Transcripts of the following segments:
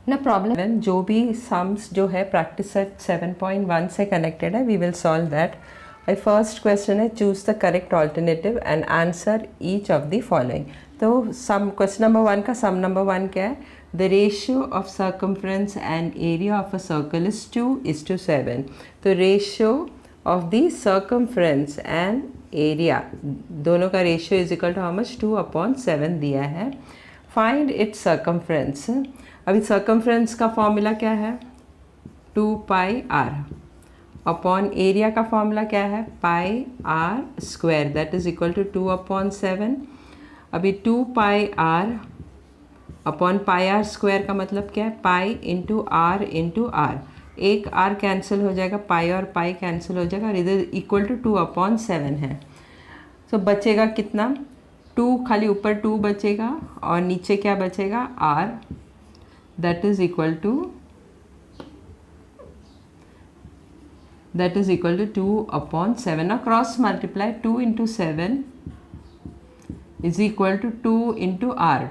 ना प्रॉब्लम जो भी सम्स जो है प्रैक्टिस सेट 7.1 से कनेक्टेड है, we will solve that. First question है choose the correct alternative and answer each of the following. तो सम क्वेश्चन नंबर 1 का सम नंबर 1 क्या है? The ratio of circumference and area of a circle is 2:7। तो ratio of the circumference and area दोनों का ratio is equal to how much? 2/7 दिया है। Find its circumference. अभी सर्कमफ्रेंस का फॉर्मूला क्या है? 2πr अपॉन एरिया का फॉर्मूला क्या है? πr², that is equal to 2/7। अभी 2πr अपॉन πr² का मतलब क्या है? पाई इंटू r। एक r कैंसिल हो जाएगा, पाई और पाई कैंसिल हो जाएगा और इधर इक्वल टू 2/7 है। तो बचेगा कितना? 2 खाली ऊपर 2 बचेगा और नीचे क्या बचेगा? r, that is equal to 2/7। now cross multiply 2 into 7 is equal to 2 into r।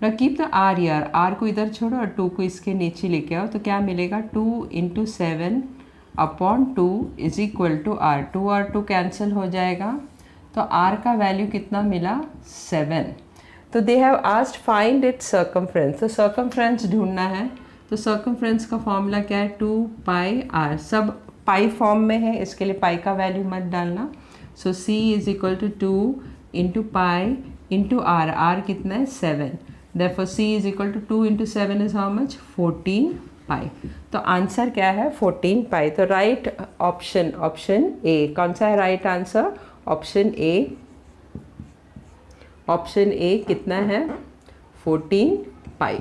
now keep the r here, r को इधर छोड़ो और 2 को इसके नीचे लेके आओ, तो क्या मिलेगा? 2 into 7 upon 2 is equal to r। 2 और 2 कैंसिल हो जाएगा, तो r का वैल्यू कितना मिला? 7। तो they have asked find its circumference. तो सर्कमफ्रेंस ढूंढना है, तो सर्कमफ्रेंस का फॉर्मूला क्या है? 2πr। सब पाई फॉर्म में है, इसके लिए पाई का वैल्यू मत डालना। So c is equal to 2 into pi into r. R कितना है? 7। Therefore c is equal to 2 into 7 is how much? 14 pi. तो आंसर क्या है? 14 पाई। तो राइट ऑप्शन ए। कौन सा है right answer? Option A. Option A कितना है? 14 पाई।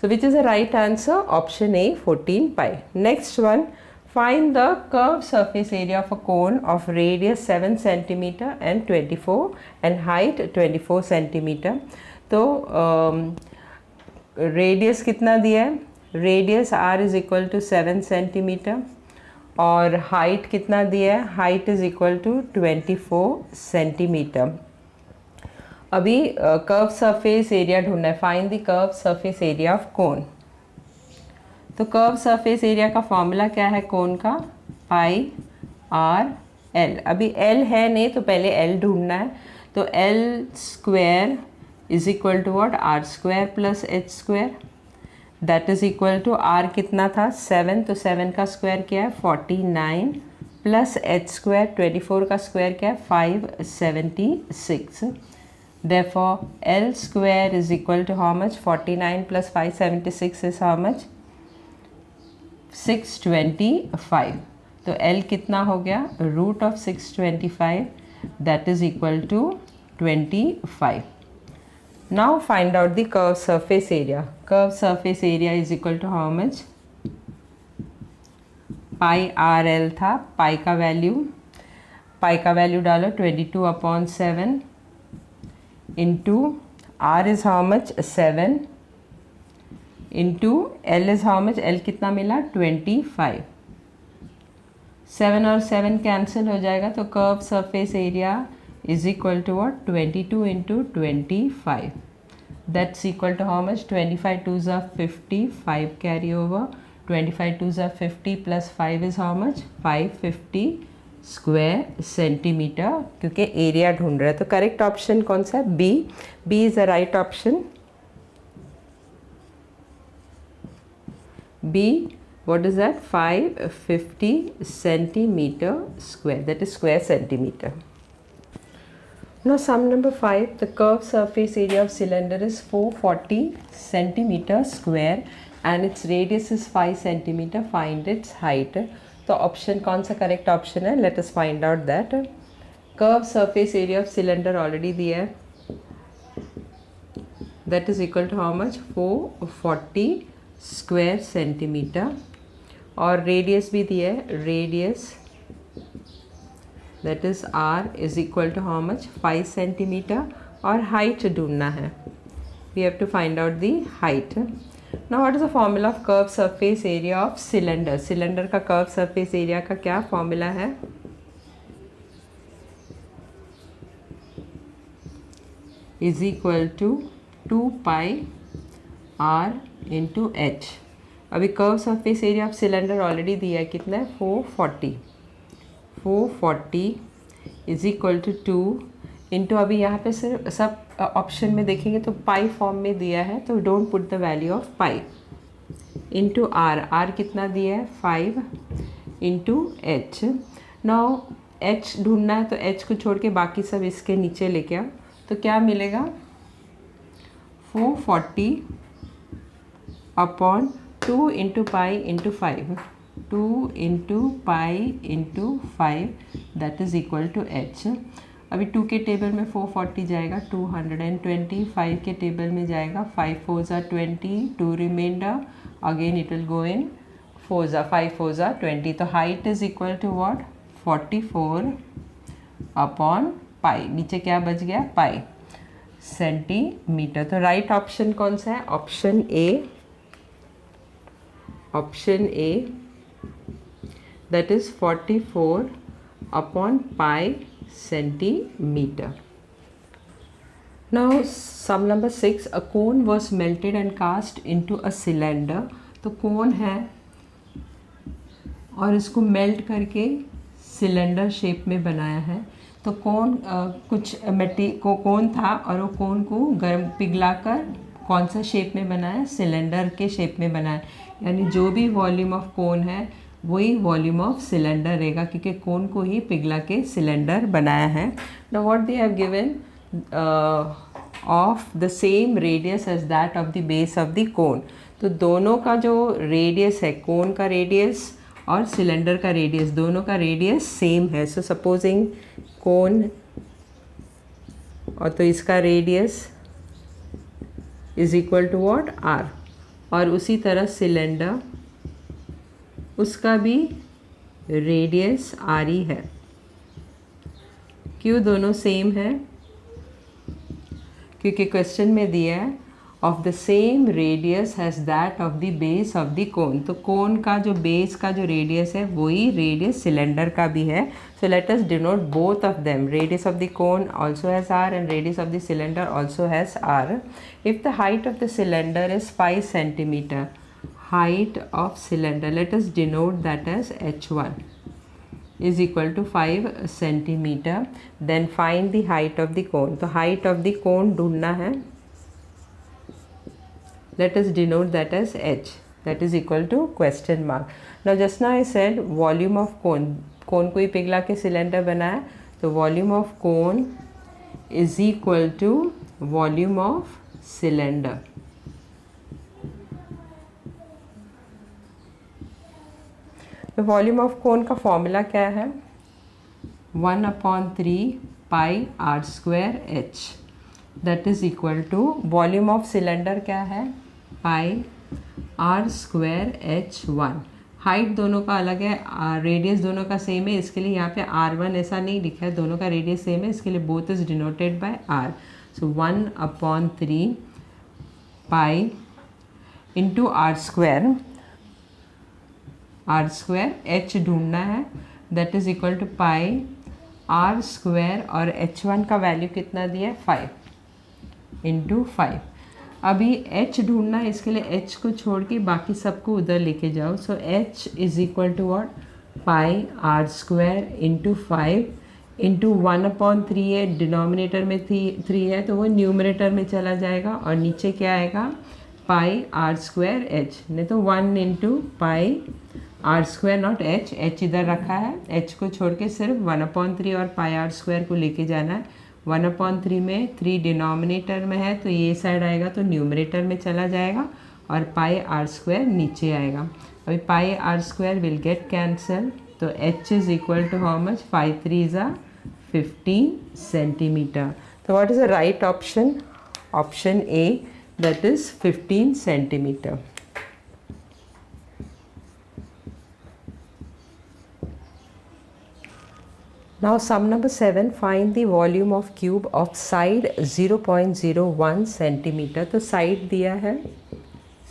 So which is the right answer? Option A, 14 pi. Next one, find the curved surface area of a cone of radius 7 centimeter and 24 and height 24 centimeter. तो radius कितना दिया है? Radius r is equal to 7 centimetre और height कितना दिया है? Height is equal to 24 centimetre. अभी curve surface area ढूंढना है। Find the curve surface area of cone. तो कर्व सरफेस एरिया का फॉर्मूला क्या है कोन का? πr/l। अभी l है नहीं तो पहले l ढूंढना है, तो l² is equal to what? r² plus h², that is equal to r कितना था? 7। तो 7 का स्क्वायर क्या है? 49 प्लस h², 24 का स्क्वायर क्या है? 576। Therefore, L square is equal to how much? 49 plus 576 is how much? 625। तो L कितना हो गया? Root of 625, that is equal to 25। Now find out the curved surface area. Curved surface area is equal to how much? πr/l था, पाई का value डालो 22/7 into r is how much? 7 into l is how much? l कितना मिला? 25। 7 और 7 cancel हो जाएगा, तो curve surface area is equal to what? 22 into 25, that's equal to how much? 25 2s are 50, 5 carry over, 25 2s are 50 plus 5 is how much? 550 square centimetre, क्योंकि area ढूंढ रहे हैं। तो करेक्ट ऑप्शन कौन सा है? B. B is the right option. B, what is that? 550 centimetre square, that is square centimetre. Now sum number 5, the curved surface area of cylinder is 440 centimeter square and its radius is 5 centimeter. Find its height। तो option कौन सा correct option है? Let us find out that. Curve surface area of cylinder already दिया है, that is equal to how much? 440 square centimetre और radius भी दिया है, radius that is r is equal to how much? 5 centimetre और height ढूंढना है। We have to find out the height. Now what is the formula of curved surface area of cylinder? Cylinder का curve surface area का क्या formula है? Is equal to 2 pi R into H. अभी curve surface area of cylinder already दिया है, कितना है 440 is equal to 2 into, अभी यहाँ पे सिर्फ सब ऑप्शन में देखेंगे तो पाई फॉर्म में दिया है, तो don't put the value of pi, into r कितना दिया है 5 इंटू एच। नाउ एच ढूंढना है तो एच को छोड़ के बाकी सब इसके नीचे लेके आओ, तो क्या मिलेगा 440 upon 2 into pi into 5, 2 into pi into 5 that is equal to h. अभी 2 के टेबल में 440 जाएगा 220, 5 के टेबल में जाएगा 5 4 ज़ा 20, 2 remainder, again it will go in 4 ज़ा 5 4 ज़ा 20। तो height is equal to what 44 upon pi, नीचे क्या बच गया पाई सेंटीमीटर। तो राइट ऑप्शन कौन सा है, option A that is 44 upon pi centimeter. Now sum number 6, a cone was melted and cast into a cylinder. तो कोन है और इसको मेल्ट करके सिलेंडर शेप में बनाया है। तो कोन कुछ कोन था और वो कोन को गर्म पिघलाकर कौन सा शेप में बनाया, सिलेंडर के शेप में बनाया, यानी जो भी वॉल्यूम ऑफ कोन है वही वॉल्यूम ऑफ सिलेंडर रहेगा, क्योंकि कोन को ही पिघला के सिलेंडर बनाया है। Now what they have given of the same radius as that of the base of the cone. तो दोनों का जो रेडियस है, कोन का रेडियस और सिलेंडर का रेडियस, दोनों का रेडियस सेम है। सो सपोजिंग कोन और तो इसका radius is equal to what r, और उसी तरह सिलेंडर उसका भी रेडियस आर ही है। क्यों दोनों सेम है, क्योंकि क्वेश्चन में दिया है of the same radius has that of the base of the cone. तो कोन का जो बेस का जो रेडियस है वही रेडियस सिलेंडर का भी है। So let us denote both of them, radius of the cone also has r and radius of the cylinder also has r. If the height of the cylinder is 5 centimeter, height of cylinder, let us denote that as h1 is equal to 5 centimeter. Then find the height of the cone. तो height of the cone ढूंढना है, let us denote that as h, that is equal to question mark. Now just now I said volume of cone, cone को ही पिघला के cylinder बनाया, तो volume of cone is equal to volume of cylinder. तो volume of cone का formula क्या है, 1/3 pi are square H, that is equal to volume of cylinder क्या है, pi are square h1। Height दोनों का अलग है, रेडियस दोनों का सेम है, इसके लिए यहाँ पे r1 ऐसा नहीं लिखा है, दोनों का रेडियस सेम है, इसके लिए both is denoted by r। So 1/3 pi into r square h ढूंढना है, that is equal to pi are square, और h1 का वैल्यू कितना दिया है 5 इंटू 5। अभी h ढूंढना है, इसके लिए h को छोड़ के बाकी सबको उधर लेके जाओ। So h is equal to what, pi are square into 5 into 1/3 है, डिनोमिनेटर में 3 है तो वो न्यूमरेटर में चला जाएगा, और नीचे क्या आएगा पाई आर स्क्वायर h, नहीं तो 1 into pi are square not h इधर रखा है, h को छोड़ के सिर्फ 1/3 और पाई आर स्क्वायर को लेके जाना है। 1/3 में 3 डिनोमिनेटर में है तो ये साइड आएगा तो न्यूमरेटर में चला जाएगा, और पाई आर स्क्वायर नीचे आएगा। अभी pi are square will get cancel, तो h is equal to how much, 5 3 ज़ा 15 सेंटीमीटर। तो what is the right option, option A, that is 15 centimeter. Now sum number 7, find the volume of cube of side 0.01 centimeter. तो side दिया है,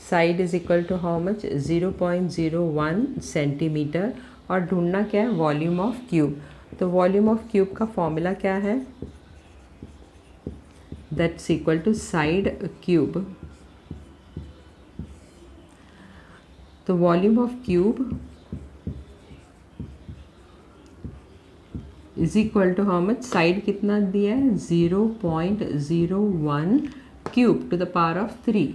side is equal to how much, 0.01 centimeter, और ढूंढना क्या है volume of cube। तो volume of cube का formula क्या है, that's equal to side cube. तो volume of cube is equal to how much, side कितना दिया है 0.01 cube to the power of 3,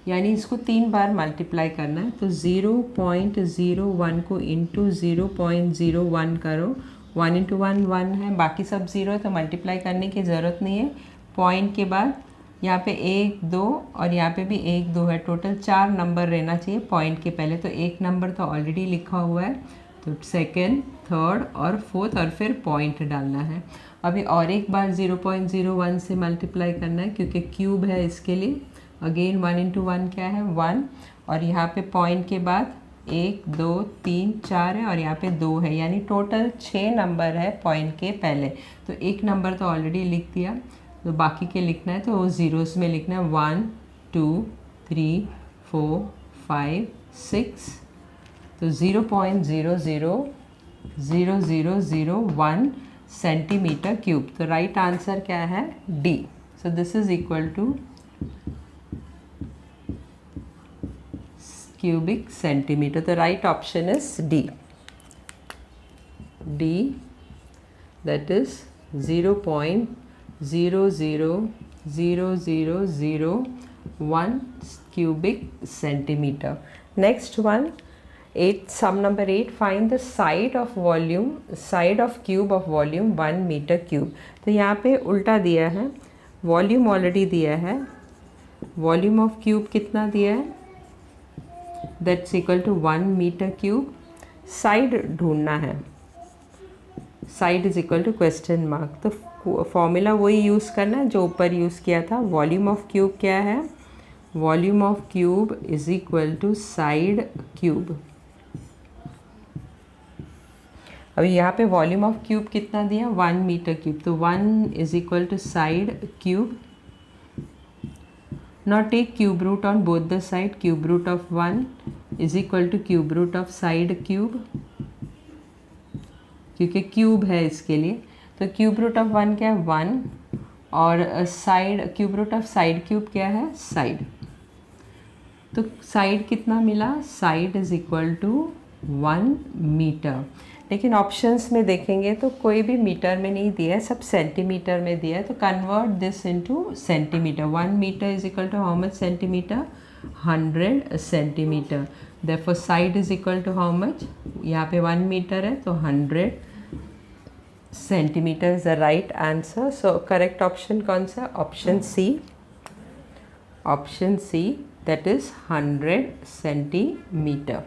यानी इसको 3 बार मल्टीप्लाई करना है। तो 0.01 को इंटू 0.01 करो, 1 इंटू 1 1 है, बाकी सब 0 है तो मल्टीप्लाई करने की ज़रूरत नहीं है। पॉइंट के बाद यहाँ पे 1 2 और यहाँ पे भी 1 2 है, टोटल 4 नंबर रहना चाहिए पॉइंट के पहले। तो एक नंबर तो ऑलरेडी लिखा हुआ है, तो सेकेंड, थर्ड और फोर्थ और फिर पॉइंट डालना है। अभी और एक बार 0.01 से मल्टीप्लाई करना है क्योंकि क्यूब है इसके लिए। अगेन 1 इंटू 1 क्या है 1, और यहाँ पे पॉइंट के बाद 1 2 3 4 है और यहाँ पे 2 है, यानी टोटल 6 नंबर है पॉइंट के पहले। तो एक नंबर तो ऑलरेडी लिख दिया, तो बाकी के लिखना है तो वो ज़ीरोस में लिखना है 1 2 3 4 5 6, तो 0.000001 सेंटीमीटर क्यूब। तो राइट आंसर क्या है D. So this is equal to cubic centimeter. The right option is D. D, that is 0.000001 cubic centimeter. Next one, 8, sum number 8, find the side of volume, side of cube of volume 1 meter cube. तो यहाँ पे उल्टा दिया है, volume already दिया है, volume of cube कितना दिया है, that's equal to 1 meter cube. Side ढूंढना है, side is equal to question mark. तो फॉर्मूला वही यूज़ करना है जो ऊपर यूज़ किया था। वॉल्यूम ऑफ क्यूब क्या है, volume of cube is equal to side cube. अभी यहाँ पे वॉल्यूम ऑफ क्यूब कितना दिया 1 मीटर क्यूब, तो 1 is equal to side cube. Now take cube root on both the side. Cube root of 1 is equal to cube root of side cube, क्योंकि cube है इसके लिए। तो क्यूब रूट ऑफ 1 क्या है 1, और side cube root of side cube क्या है साइड। तो साइड कितना मिला, side is equal to 1 meter. लेकिन ऑप्शंस में देखेंगे तो कोई भी मीटर में नहीं दिया है, सब सेंटीमीटर में दिया है। तो convert this into centimeter. 1 metre is equal to how much centimeter, 100 centimeter. Therefore side is equal to how much, यहाँ पे 1 मीटर है तो 100 centimeter is the right answer. So correct option कौन सा, option C, option C, that is 100 centimeter.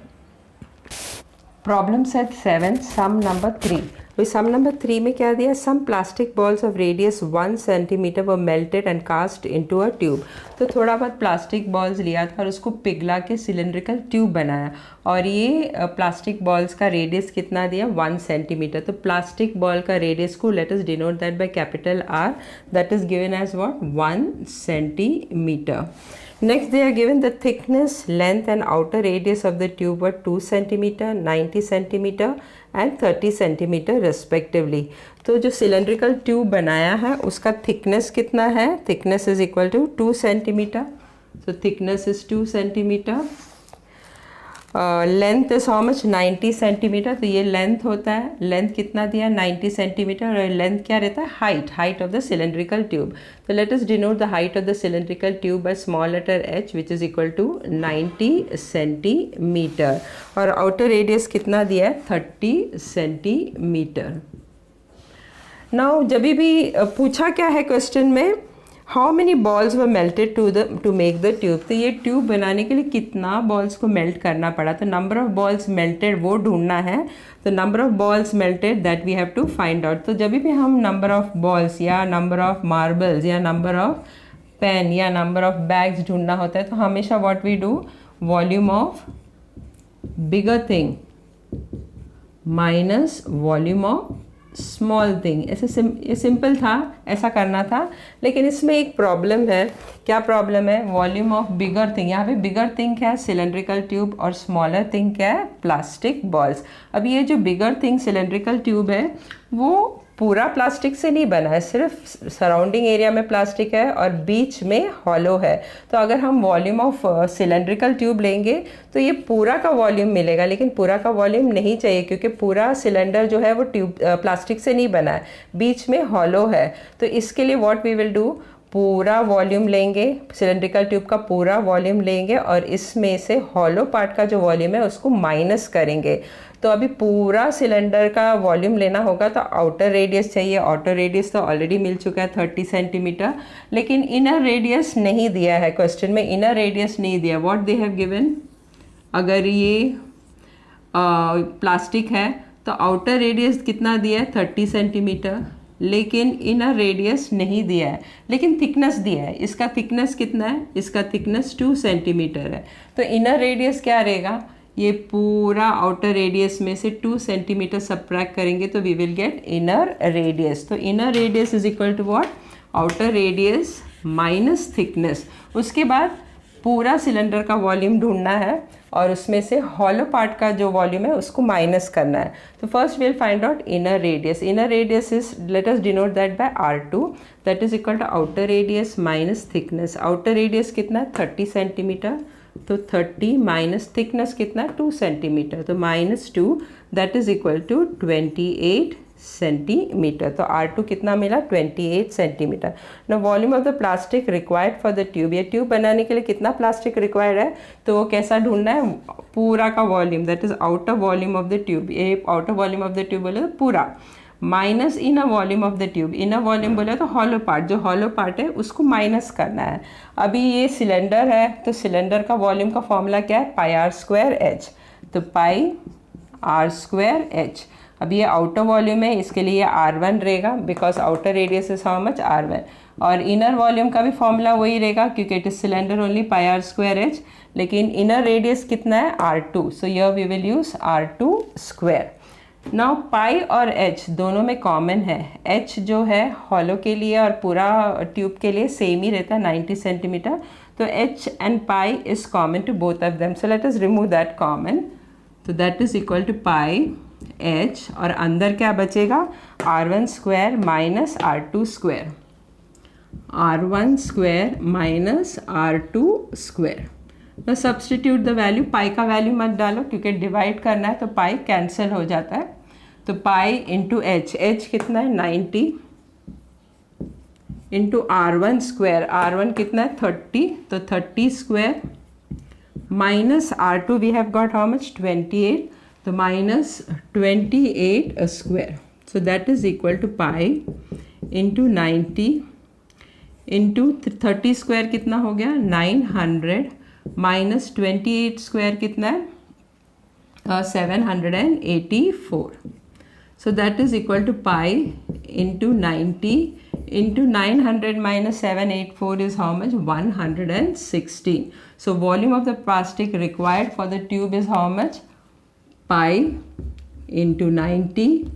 Problem set 7, sum number 3। तो sum number 3 में क्या दिया, some plastic balls of radius 1 centimetre were melted and cast into a tube. तो थोड़ा बहुत plastic balls लिया था और उसको पिघला के सिलेंड्रिकल ट्यूब बनाया, और ये प्लास्टिक बॉल्स का रेडियस कितना दिया 1 सेंटीमीटर। तो प्लास्टिक बॉल का रेडियस को let us denote that by capital R, that is given as what 1 centimeter. Next, they are given the thickness, length and outer radius of the tube were 2 centimeter, 90 centimeter and 30 centimeter respectively. तो जो cylindrical tube बनाया है उसका thickness कितना है, thickness is equal to 2 centimeter. So thickness is 2 centimeter. Length is how much 90 centimeter. तो ये length होता है, लेंथ कितना दिया 90 सेंटीमीटर, और लेंथ क्या रहता है height of the cylindrical tube. तो let us denote the height of the cylindrical tube by small letter h which is equal to 90 centimeter, और आउटर रेडियस कितना दिया है 30 सेंटीमीटर। नाउ जब भी पूछा क्या है क्वेश्चन में, how many balls were melted to make the tube. तो ये ट्यूब बनाने के लिए कितना बॉल्स को मेल्ट करना पड़ा, तो नंबर ऑफ बॉल्स मेल्टेड वो ढूंढना है। तो number of balls melted that we have to find out. तो जब भी हम नंबर ऑफ बॉल्स या नंबर ऑफ मार्बल्स या नंबर ऑफ पेन या नंबर ऑफ बैग्स ढूंढना होता है, तो हमेशा what we do, volume of bigger thing minus volume of small thing. ऐसे ये सिंपल था, ऐसा करना था। लेकिन इसमें एक प्रॉब्लम है, क्या प्रॉब्लम है, वॉल्यूम ऑफ बिगर थिंग। यहाँ पे बिगर थिंग क्या है सिलेंड्रिकल ट्यूब, और स्मॉलर थिंग क्या है प्लास्टिक बॉल्स। अब ये जो बिगर थिंग सिलेंड्रिकल ट्यूब है वो पूरा प्लास्टिक से नहीं बना है, सिर्फ सराउंडिंग एरिया में प्लास्टिक है और बीच में हॉलो है। तो अगर हम वॉल्यूम ऑफ सिलेंड्रिकल ट्यूब लेंगे तो ये पूरा का वॉल्यूम मिलेगा, लेकिन पूरा का वॉल्यूम नहीं चाहिए क्योंकि पूरा सिलेंडर जो है वो ट्यूब प्लास्टिक से नहीं बना है, बीच में हॉलो है। तो इसके लिए व्हाट वी विल डू, पूरा वॉल्यूम लेंगे, सिलेंड्रिकल ट्यूब का पूरा वॉल्यूम लेंगे और इसमें से हॉलो पार्ट का जो वॉल्यूम है उसको माइनस करेंगे। तो अभी पूरा सिलेंडर का वॉल्यूम लेना होगा तो आउटर रेडियस चाहिए। आउटर रेडियस तो ऑलरेडी मिल चुका है 30 सेंटीमीटर, लेकिन इनर रेडियस नहीं दिया है क्वेश्चन में, इनर रेडियस नहीं दिया। व्हाट दे हैव गिवन, अगर ये प्लास्टिक है तो आउटर रेडियस कितना दिया है 30 सेंटीमीटर, लेकिन इनर रेडियस नहीं दिया है, लेकिन थिकनेस दिया है। इसका थिकनेस कितना है, इसका थिकनेस 2 सेंटीमीटर है। तो इनर रेडियस क्या रहेगा, ये पूरा आउटर रेडियस में से 2 सेंटीमीटर सबट्रैक्ट करेंगे तो we will get inner radius. तो inner radius is equal to what, outer radius minus thickness. उसके बाद पूरा सिलेंडर का वॉल्यूम ढूंढना है और उसमें से हॉलो पार्ट का जो वॉल्यूम है उसको माइनस करना है। तो first will find out inner radius. Inner radius is, let us denote that by R2, that is equal to outer radius minus thickness. Outer radius कितना है 30 सेंटीमीटर, तो 30 माइनस थिकनेस कितना है 2 सेंटीमीटर, तो -2 that is equal to 28 centimetre. तो R2 कितना मिला 28 centimeter. ना volume of the plastic required for the tube, ये ट्यूब बनाने के लिए कितना प्लास्टिक रिक्वायर्ड है, तो वो कैसा ढूंढना है, पूरा का volume, that is outer volume of the tube. ये outer volume of the tube बोले तो पूरा, minus inner volume of the tube. Inner volume बोले तो हॉलो पार्ट, जो हॉलो पार्ट है उसको माइनस करना है। अभी ये सिलेंडर है तो सिलेंडर का वॉल्यूम का फॉर्मूला क्या है, πr²h, तो πr²h। अब ये आउटर वॉल्यूम है, इसके लिए R1 रहेगा because outer radius is how much R1, और इनर वॉल्यूम का भी फॉर्मूला वही रहेगा क्योंकि it is cylinder only πr²h, लेकिन इनर रेडियस कितना है R2, so here we will use R2²। Now pi और h दोनों में कॉमन है। h जो है हॉलो के लिए और पूरा ट्यूब के लिए सेम ही रहता है 90 सेंटीमीटर, तो h and pi is common to both of them, so let us remove that common, तो that is equal to pi h, और अंदर क्या बचेगा R1² minus R2², R1² minus R2²। तो सब्सटीट्यूट द वैल्यू, पाई का value मत डालो क्योंकि डिवाइड करना है तो पाई कैंसिल हो जाता है, तो पाई इंटू h, h कितना है 90 इंटू R1², R1 कितना है 30, तो 30² minus R2 we have got how much 28, तो minus 28², so that is equal to pi into 90 into 30² कितना हो गया 900 माइनस 28² कितना है 784, so that is equal to pi into 90 into 900 minus 784 is how much 116. So volume of the plastic required for the tube is how much, pi into 90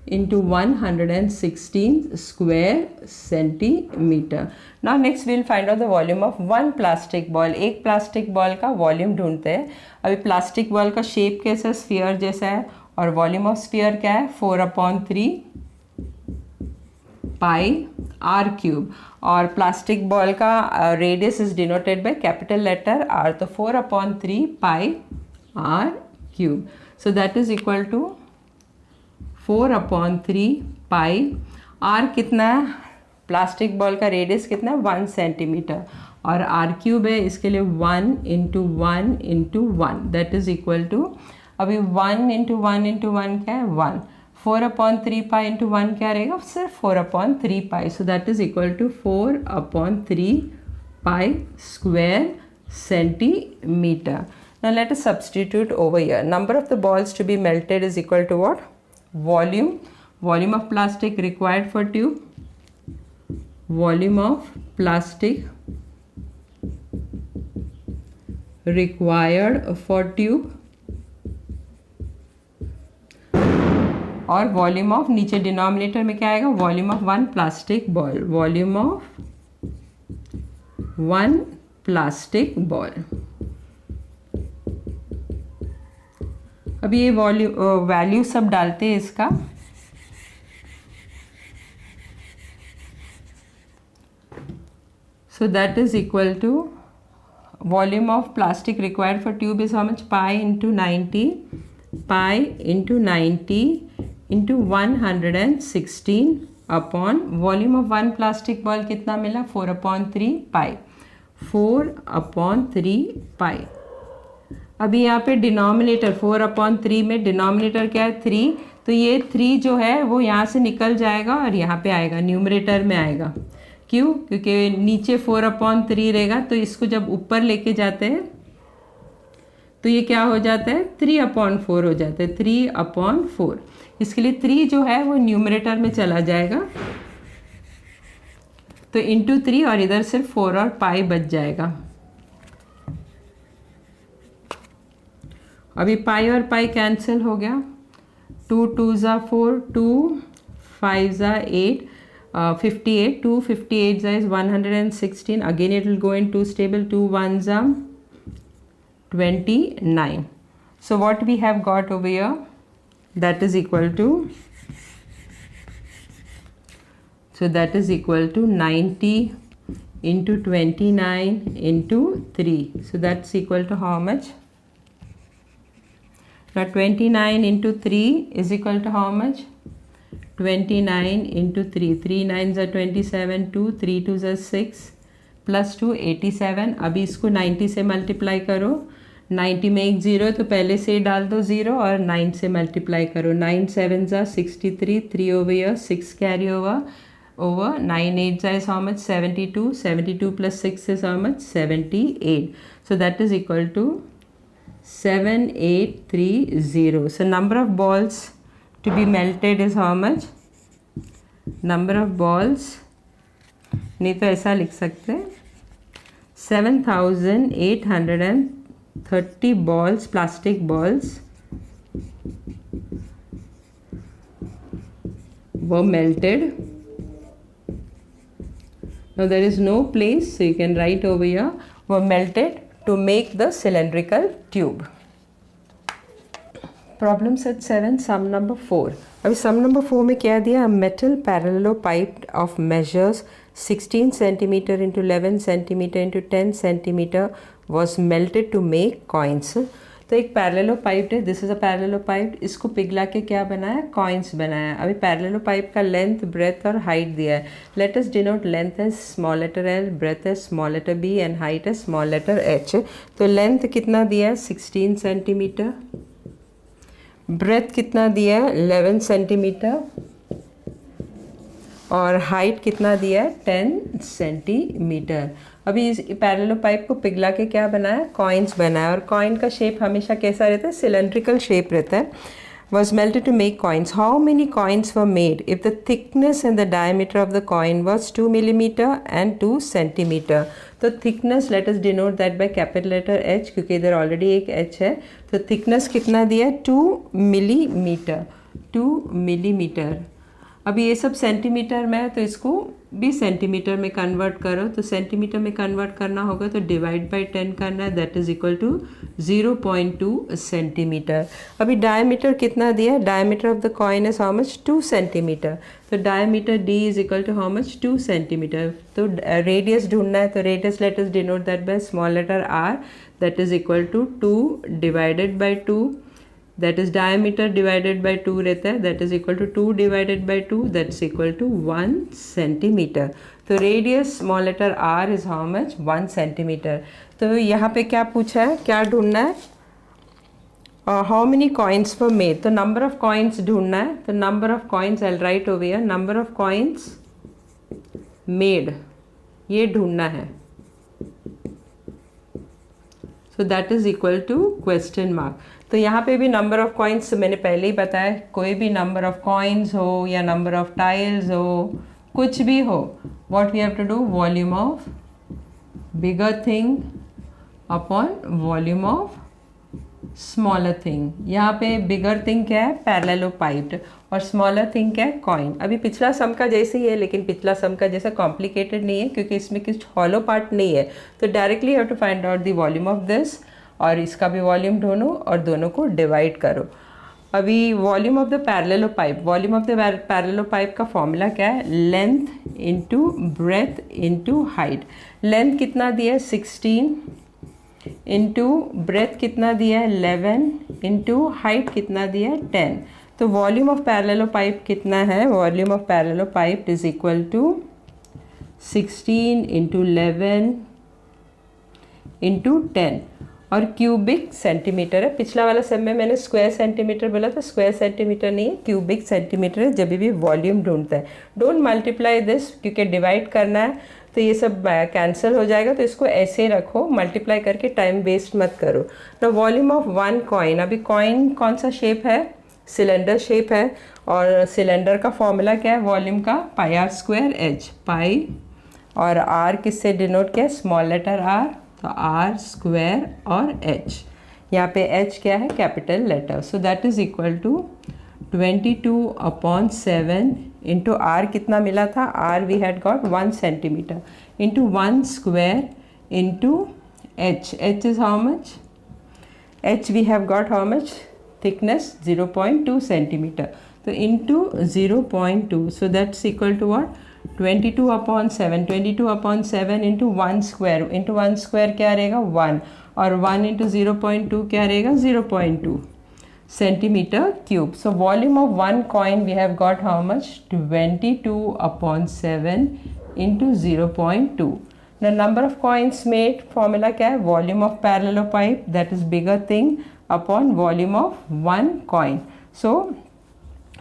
into 116 square centimeter. Now next we'll find out the volume of one plastic ball. एक plastic ball का volume ढूंढते हैं। अभी plastic ball का shape कैसा है, sphere जैसा है, और volume of sphere क्या है 4/3 pi r cube, और plastic ball का radius is denoted by capital letter r, तो 4/3 pi r cube. So that is equal to 4/3 pi r कितना है, प्लास्टिक बॉल का रेडियस कितना है 1 सेंटीमीटर, और r क्यूब है इसके लिए 1 into 1 into 1 that is equal to, अभी 1 इंटू 1 इंटू 1 क्या है 1, 4/3 पाई इंटू 1 क्या रहेगा सिर्फ 4/3 pi, so that is equal to 4/3 pi square centimeter. Now let us substitute over here. Number of the balls to be melted is equal to what? Volume of plastic required for tube, volume of plastic required for tube, और volume of, नीचे denominator में क्या आएगा, volume of one plastic ball, volume of one plastic ball. अब ये value सब डालते हैं इसका, So that is equal to volume of plastic required for tube is how much? Pi into 90 into 116 upon volume of one plastic ball कितना मिला? 4/3 पाई, 4/3 पाई. अभी यहाँ पे डिनोमिनेटर 4/3 में डिनोमिनेटर क्या है? 3. तो ये 3 जो है वो यहाँ से निकल जाएगा और यहाँ पे आएगा, न्यूमरेटर में आएगा. क्यों? क्योंकि नीचे 4/3 रहेगा, तो इसको जब ऊपर लेके जाते हैं तो ये क्या हो जाता है? 3/4 हो जाता है, 3/4. इसके लिए 3 जो है वो न्यूमरेटर में चला जाएगा, तो इंटू 3 और इधर सिर्फ 4 और पाई बच जाएगा. अभी पाई और पाई कैंसिल हो गया. 2 2s 4, 2 5s 8, 58. 2 58s is 116. Again it will go in 2's table. 2 1s 29. So what we have got over here, that is equal to, so that is equal to 90 into 29 into 3. So that's equal to how much? Now 29 into 3 is equal to how much? 29 into 3. 3 9s are 27, 2 3 2s are 6, plus 2 87. अभी इसको 90 से multiply करो. 90 में एक 0 तो पहले से डाल दो 0 और 9 से मल्टीप्लाई करो. 9 7s are 63, 3 over here, 6 carry over, 9 8s is how much? 72. 72 plus 6 is how much? 78. So that is equal to 7830. So number of balls to be melted is how much? Number of balls, नहीं तो ऐसा लिख सकते हैं, 7830 balls, plastic balls were melted. Now there is no place, so you can write over here, were melted to make the cylindrical tube. Problem set 7, sum number 4. अभी sum number 4 में क्या दिया? Metal parallelopipe of measures 16 centimeter into 11 centimeter into 10 centimeter was melted to make coins. तो एक पैरेललोपाइप है, this is a पैरेललोपाइप, इसको पिघला के क्या बनाया? कॉइन्स बनाया. अभी पैरेललोपाइप का लेंथ, ब्रेथ और हाइट दिया है. Let us denote length as small letter l, breadth as small letter b and height as small letter h. तो लेंथ कितना दिया है? 16 सेंटीमीटर. ब्रेथ कितना दिया है? 11 सेंटीमीटर. और हाइट कितना दिया है? 10 सेंटीमीटर. अभी इस पैरेललोपाइप को पिघला के क्या बनाया? कॉइन्स बनाया. और कॉइन का शेप हमेशा कैसा रहता है? सिलेंड्रिकल शेप रहता है. was melted to make coins. How many coins were made if the thickness and the diameter of the coin was 2 millimeter and 2 centimeter? तो thickness let us denote that by capital letter H, क्योंकि इधर already एक H है. तो thickness कितना दिया है? 2 millimeter. 2 millimeter. अभी ये सब सेंटीमीटर में है, तो इसको भी सेंटीमीटर में कन्वर्ट करो. तो सेंटीमीटर में कन्वर्ट करना होगा तो डिवाइड बाय 10 करना है, that is equal to 0.2 centimeter. अभी डायमीटर कितना दिया है? Diameter of the coin is how much? 2 centimeter. तो diameter D is equal to how much? 2 centimeter. तो रेडियस ढूंढना है, तो radius let us denote that by small letter R, that is equal to 2 divided by 2. That is diameter divided by 2 रहता है, that is equal to 2 divided by 2, that's equal to 1 centimeter. तो radius small letter r is how much? 1 centimeter. तो यहाँ पे क्या पूछा है? क्या ढूंढना है? How many coins were made? तो number of coins ढूंढना है. तो number of coins I'll write over here. Number of coins made, ये ढूंढना है. So that is equal to question mark. तो यहाँ पे भी नंबर ऑफ कॉइन्स मैंने पहले ही बताया, कोई भी नंबर ऑफ कॉइन्स हो या नंबर ऑफ टाइल्स हो, कुछ भी हो, what we have to do? Volume of bigger thing upon volume of smaller thing. यहाँ पे बिगर थिंग क्या है? पैरेललोपाइप्ड. और स्मॉलर थिंग क्या है? कॉइन. अभी पिछला सम का जैसे ही है, लेकिन पिछला सम का जैसा कॉम्प्लिकेटेड नहीं है, क्योंकि इसमें कुछ हॉलो पार्ट नहीं है. तो directly have to find out the volume of this, और इसका भी वॉल्यूम ढूंढो और दोनों को डिवाइड करो. अभी volume of the parallelepiped, volume of the parallelepiped का फॉर्मूला क्या है, length into breadth into height. Length कितना दिया है 16 इंटू ब्रेथ कितना दिया है 11 इंटू हाइट कितना दिया है 10। तो वॉल्यूम ऑफ पैरेललोपाइप कितना है, volume of parallelepiped is equal to 16 into 11 into 10 और क्यूबिक सेंटीमीटर है। पिछला वाला सब में मैंने स्क्वायर सेंटीमीटर बोला था, स्क्वायर सेंटीमीटर नहीं है, क्यूबिक सेंटीमीटर है। जब भी वॉल्यूम ढूंढता है डोंट मल्टीप्लाई दिस, क्योंकि डिवाइड करना है तो ये सब कैंसिल हो जाएगा, तो इसको ऐसे रखो, मल्टीप्लाई करके टाइम वेस्ट मत करो। तो वॉल्यूम ऑफ वन कॉइन, अभी कॉइन कौन सा शेप है, सिलेंडर शेप है, और सिलेंडर का फॉर्मूला क्या है वॉल्यूम का, pi are square h, pi और आर किससे डिनोट किया, स्मॉल लेटर आर, तो आर स्क्वायर और एच, यहाँ पे एच क्या है, capital letter. So that is equal to 22/7 into r कितना मिला था, r we had got 1 centimetre into 1 square into h, h is how much, h we have got how much, thickness 0.2 centimetre, तो into 0.2, so that's equal to what, 22/7, 22/7 into 1 square, into 1 square क्या रहेगा 1, और 1 into 0.2 क्या रहेगा 0.2 centimeter cube. So volume of one coin we have got how much, 22/7 into 0.2। The number of coins made, formula क्या है, volume of parallelepiped that is bigger thing upon volume of one coin. So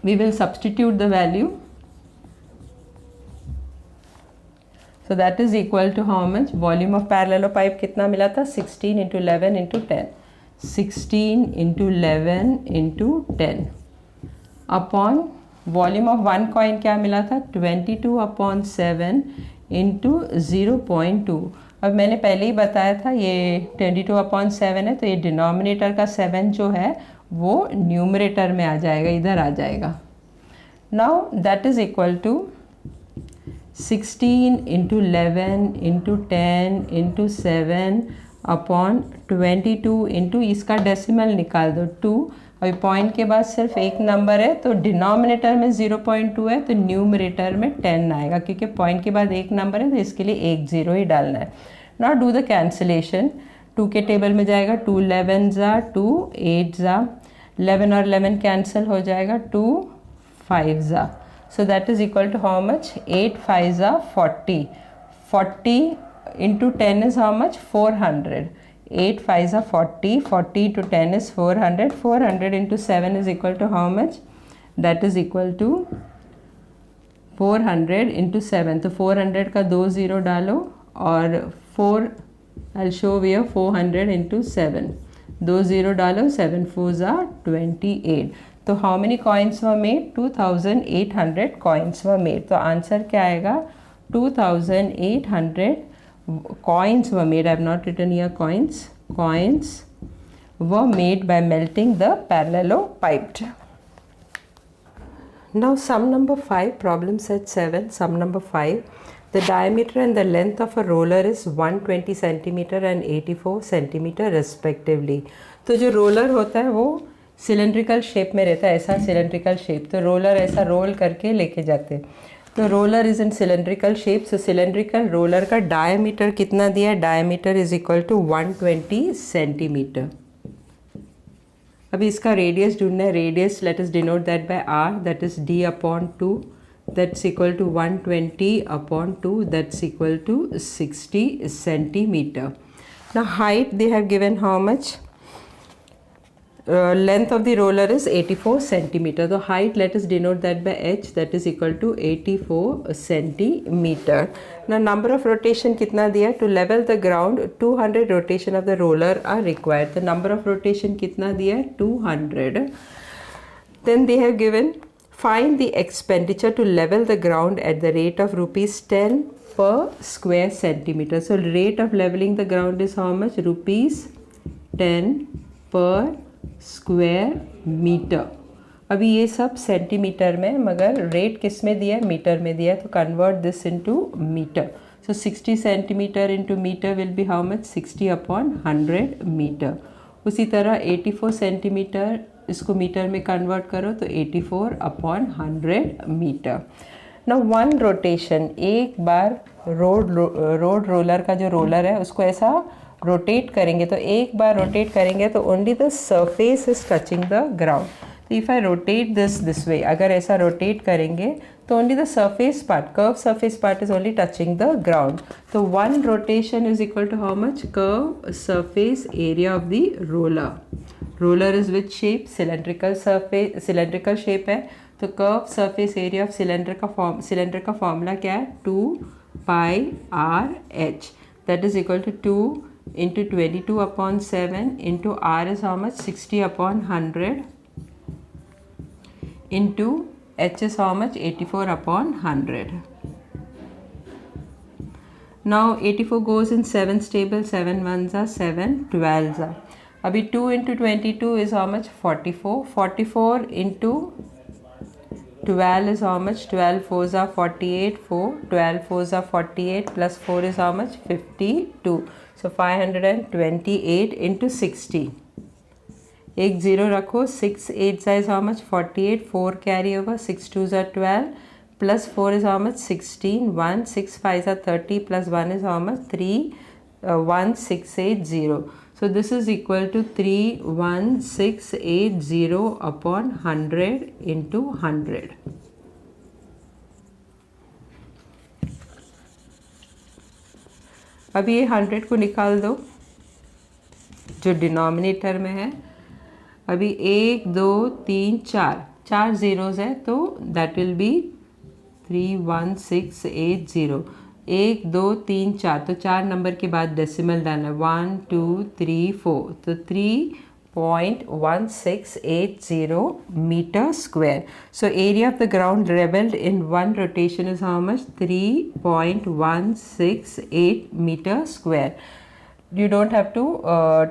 we will substitute the value, so that is equal to how much, volume of parallelopipe कितना मिला था 16 into 11 into 10, 16 into 11 into 10 upon volume of one coin क्या मिला था 22/7 into 0.2। अब मैंने पहले ही बताया था ये 22/7 है, तो ये डिनोमिनेटर का 7 जो है वो न्यूमरेटर में आ जाएगा, इधर आ जाएगा। Now that is equal to 16 into 11 into 10 into 7 upon 22 into इसका डेसिमल निकाल दो 2। अभी पॉइंट के बाद सिर्फ एक नंबर है, तो डिनोमिनेटर में 0.2 है तो न्यूमरेटर में 10 आएगा, क्योंकि पॉइंट के बाद एक नंबर है तो इसके लिए एक जीरो ही डालना है। नॉट डू द कैंसिलेशन, 2 के टेबल में जाएगा 2 11 ज़ा 2 8 ज़ा, 11 और 11 कैंसिल हो जाएगा 2 5 ज़ा, so that is equal to how much, 8 5s are 40, 40 into 10 is how much, 400, 8 5s are 40, 40 to 10 is 400, 400 into 7 is equal to how much, that is equal to 400 into 7, तो 400 का 2 0 डालो और 4 I'll show here 400 into 7, 2 0 डालो, 7 4s are 28। तो how many coins were made, 2800 coins were made. तो answer क्या आएगा, 2800 coins were made, I have not written here coins, coins were made by melting the parallelepiped. Now sum number 5, problem set 7, sum number 5. The diameter and the length of a roller is 120 centimeter and 84 centimeter respectively. तो जो roller होता है वो cylindrical shape में रहता है, ऐसा cylindrical shape, तो रोलर ऐसा रोल करके लेके जाते हैं। तो roller is in cylindrical shape, so cylindrical roller का डायमीटर कितना दिया है, diameter is equal to 120 centimeter. अभी इसका रेडियस ढूंढना है, radius let us denote that by r, that is d/2, that's equal to 120/2, that's equal to 60 centimeter. Now height they have given how much, length of the roller is 84 centimeter. The height, let us denote that by h, that is equal to 84 centimeter. Now number of rotation कितना दिया, to level the ground 200 rotation of the roller are required. The number of rotation कितना दिया, 200. Then they have given, find the expenditure to level the ground at the rate of ₹10 per square centimeter. So rate of leveling the ground is how much, ₹10 per square meter. अभी ये सब centimetre में, मगर rate किस में दिया है, metre में दिया है, तो convert this into meter. So 60 centimeter into meter will be how much, 60/100 meter. उसी तरह 84 सेंटीमीटर इसको मीटर में कन्वर्ट करो तो 84/100 मीटर। नाउ वन रोटेशन, एक बार रोड रोलर का जो रोलर है उसको ऐसा रोटेट करेंगे, तो एक बार रोटेट करेंगे तो only the surface is touching the ground. तो if I rotate this way, अगर ऐसा रोटेट करेंगे तो only the surface part, curve surface part is only touching the ground. तो one rotation is equal to how much? Curve surface area of the roller. Roller is which shape? Cylindrical surface, cylindrical shape है, तो curve surface area of cylinder का formula क्या है? 2πr/h, that is equal to 2 into 22/7 into r is how much? 60/100 into h is how much? 84/100. Now 84 goes in 7's table, 7 ones are 7, 12s are. अभी 2 into 22 is how much? 44. 44 into 12 is how much? 12 4s are 48, 12 4s are 48 plus 4 is how much? 52. So 528 into 60. एक zero रखो, 6 8 is how much? 48, 4 carry over, 6 2s are 12 plus 4 is how much? 16, 1 6 5s are 30 plus 1 is how much? 3 1680. So this is equal to 31680/100 into 100. अब ये 100 को निकाल दो जो denominator में है। अभी 1 2 3 4 जीरोज है, तो दैट विल बी 31680। 1 2 3 4, तो 4 नंबर के बाद डेसिमल डालना है, 1 2 3 4, तो 3.1680 meter square. So area of the ground leveled in one rotation is how much? 3.168 meter square. You don't have to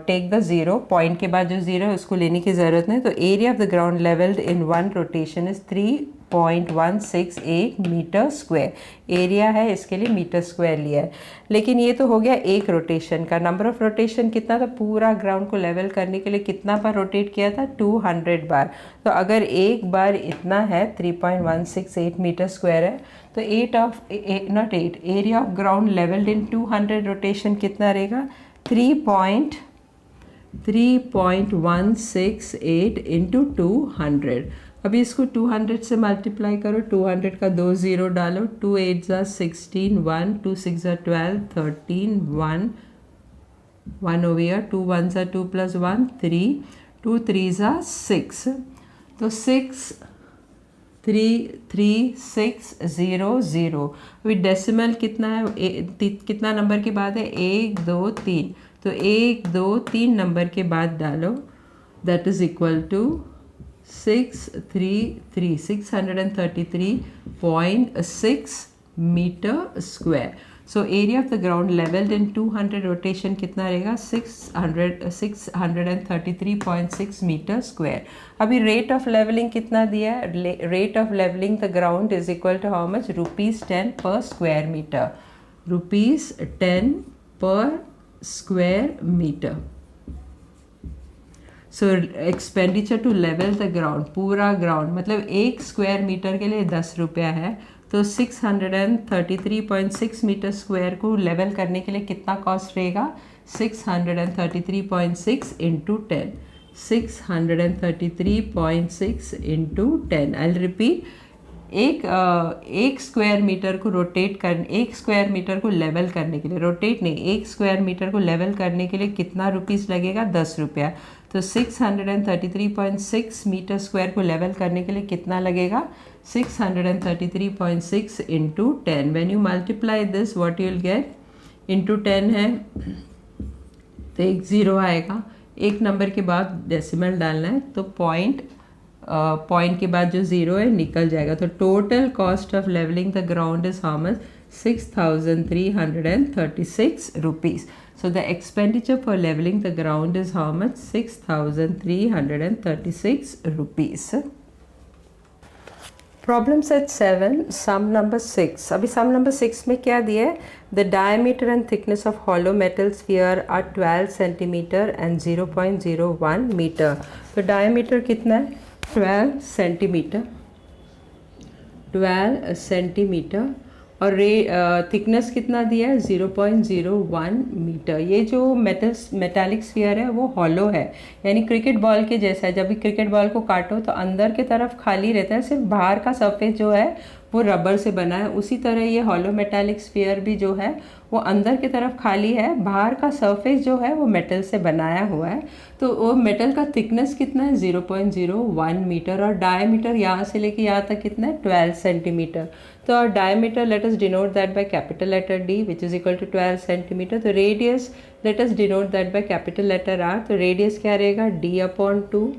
take the zero, point के बाद जो जीरो है उसको लेने की ज़रूरत नहीं। तो area of the ground leveled in one rotation is 3.168 meter square. Area है, इसके लिए मीटर स्क्वायर लिया है। लेकिन ये तो हो गया एक रोटेशन का। नंबर ऑफ रोटेशन कितना था? पूरा ग्राउंड को लेवल करने के लिए कितना बार रोटेट किया था? 200 बार। तो अगर एक बार इतना है, 3.168 मीटर स्क्वायर है, तो area of ground levelled in 200 rotation कितना रहेगा? 3.168 इंटू 200। अभी इसको 200 से मल्टीप्लाई करो, 200 का 2 ज़ीरो डालो, 2 8 ज़ा 16, 1 2 6 ज़ा 12, 13, 1 over here, 2 1 ज़ा 2 plus 1 3, 2 3 ज़ा 6, तो 63600। अभी डेसिमल कितना है? कितना नंबर के बाद है? 1 2 3, तो 1 2 3 नंबर के बाद डालो, that is equal to 633.6 meter square. So area of the ground levelled in 200 rotation कितना रहेगा? 633.6 मीटर स्क्वायर। अभी रेट ऑफ लेवलिंग कितना दिया है? Rate of levelling the ground is equal to how much? ₹10 per square meter. ₹10 per square meter. So expenditure to level the ground, पूरा ग्राउंड मतलब 1 square metre के लिए 10 रुपया है, तो 633.6 मीटर स्क्वायर को लेवल करने के लिए कितना कॉस्ट रहेगा? 633.6 इंटू 10, 633.6 इंटू 10। आई रिपीट, एक स्क्वायर मीटर को रोटेट कर, एक स्क्वायर मीटर को लेवल करने के लिए, रोटेट नहीं, एक स्क्वायर मीटर को लेवल करने के लिए कितना रुपीस लगेगा? 10 रुपया। तो 633.6 मीटर स्क्वायर को लेवल करने के लिए कितना लगेगा? 633.6 into 10। When you multiply this, what you will gate? Into 10 है तो एक ज़ीरो आएगा, एक नंबर के बाद डेसिमल डालना है, तो पॉइंट के बाद जो ज़ीरो है निकल जाएगा। तो total cost of levelling the ground is how much? 6,336 rupees. So the expenditure for leveling the ground is how much? 6,336 rupees. Problem set 7 sum number 6। अभी सम नंबर 6 में क्या दिया है, the diameter and thickness of hollow metal sphere are 12 centimeter and 0.01 meter. तो diameter कितना है, 12 centimetre और thickness कितना दिया है, 0.01 मीटर। ये जो मेटालिक स्फीयर है वो हॉलो है, यानी क्रिकेट बॉल के जैसा है। जब भी क्रिकेट बॉल को काटो तो अंदर के तरफ खाली रहता है, सिर्फ बाहर का सरफेस जो है वो रबर से बना है। उसी तरह ये हॉलो मेटालिक स्फीयर भी जो है वो अंदर की तरफ खाली है, बाहर का सरफेस जो है वो मेटल से बनाया हुआ है। तो वो मेटल का थिकनेस कितना है, 0.01 मीटर और डायमीटर यहाँ से लेके यहाँ तक कितना है, 12 सेंटीमीटर। तो और diameter let us denote that by capital letter D which is equal to 12 centimeter. तो radius let us denote that by capital letter R। तो रेडियस क्या रहेगा, D/2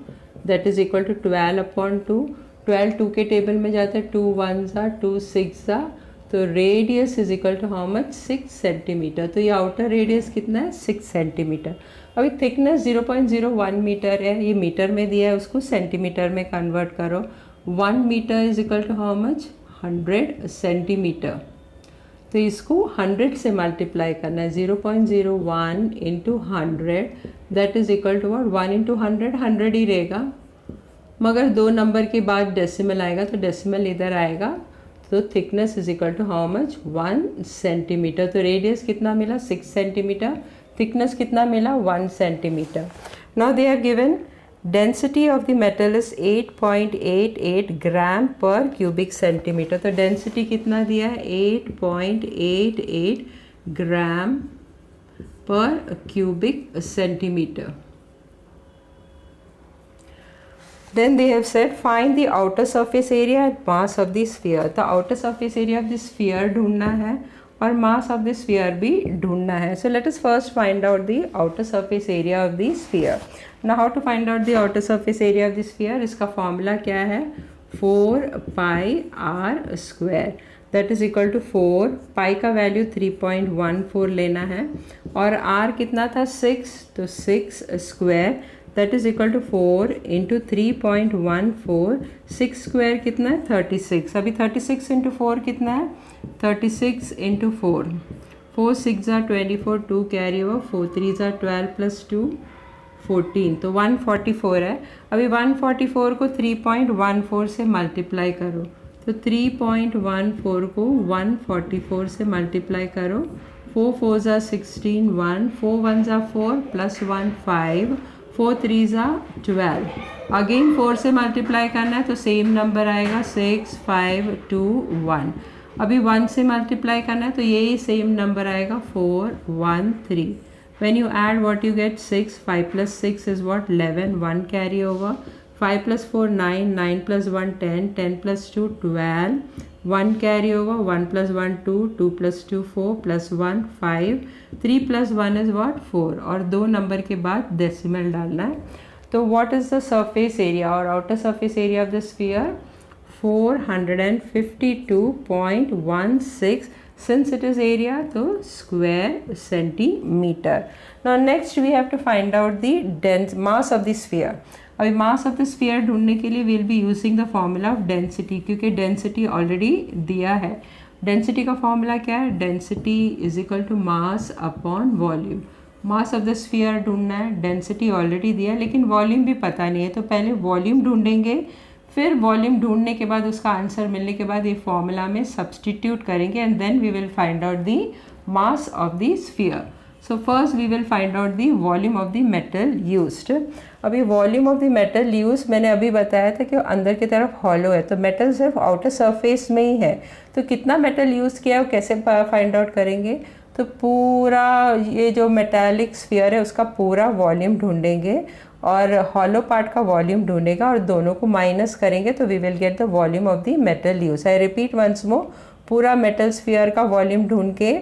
that is equal to 12/2। 12 2 के टेबल में जाता है, 2 1 2 6 तो radius is equal to how much, 6 centimeter. तो ये आउटर रेडियस कितना है, 6 सेंटीमीटर। अभी थिकनेस 0.01 मीटर है, ये मीटर में दिया है, उसको सेंटीमीटर में कन्वर्ट करो। 1 metre is equal to how much, 100 centimeter. तो इसको 100 से मल्टीप्लाई करना है, 0.01 into 100 that is equal to what, 1 into 100 100 ही रहेगा, मगर 2 नंबर के बाद डेसिमल आएगा तो डेसिमल इधर आएगा। तो thickness is equal to how much, 1 centimeter. तो रेडियस कितना मिला, 6 सेंटीमीटर, थिकनेस कितना मिला, 1 centimeter. Now they are given density of the metal is 8.88 gram per cubic centimetre. तो डेंसिटी कितना दिया है, 8.88 gram per cubic centimetre. Then they have said find the outer surface area and mass of the sphere। तो outer surface area of the sphere ढूंढना है और mass of the sphere भी ढूंढना है। So let us first find out the outer surface area of the sphere। Now how to find out the outer surface area of the sphere? इसका फॉर्मूला क्या है, 4 pi r square दैट is equal to 4 pi का value 3.14 लेना है और r कितना था, 6, तो 6 square that is equal to 4 into 3.14, 6 square कितना है, 36। अभी 36 इंटू 4 कितना है, 36 इंटू 4, 4 6 24, 2 कैरी ओवर, 4 3 12 प्लस 2 14, तो 144 है। अभी 144 को 3.14 से मल्टीप्लाई करो, तो 3.14 को 144 से मल्टीप्लाई करो, 4 4 16, 1 4 1 4 प्लस 1 5, 4 3 12, अगेन 4 से मल्टीप्लाई करना है तो सेम नंबर आएगा 6 5 2 1। अभी 1 से मल्टीप्लाई करना है तो यही सेम नंबर आएगा 4 1 3। When you add what you get, 6, 5 plus 6 is what, 11, 1 carry over, 5 plus 4 9, 9 plus 1 10, 10 plus 2 12, 1 carry over, 1 plus 1 2, 2 plus 2 4 plus 1 5, 3 plus 1 is what, 4 और 2 नंबर के बाद डेसिमल डालना है। तो what is the surface area or outer surface area of the sphere? 452.16 since it is area तो square centimeter। Now next we have to find out the mass of the sphere। अभी mass of the sphere ढूंढने के लिए we'll be using the formula of density, क्योंकि density already दिया है। density का formula क्या है, density is equal to mass upon volume। mass of the sphere ढूंढना है, density already दिया है लेकिन volume भी पता नहीं है, तो पहले volume ढूंढेंगे, फिर वॉल्यूम ढूंढने के बाद उसका आंसर मिलने के बाद ये फॉर्मूला में सब्सटीट्यूट करेंगे and then we will find out the mass of the sphere. So first we will find out the volume of the metal used. अभी volume of the metal use मैंने अभी बताया था कि अंदर की तरफ हॉलो है, तो मेटल सिर्फ आउटर सरफेस में ही है, तो कितना मेटल यूज़ किया है वो कैसे फाइंड आउट करेंगे, तो पूरा ये जो मेटालिक स्फीयर है उसका पूरा वॉल्यूम ढूंढेंगे और हॉलो पार्ट का वॉल्यूम ढूंढेगा और दोनों को माइनस करेंगे तो we will get the volume of the metal use. I repeat once more, पूरा मेटल स्फीयर का वॉल्यूम ढूंढ के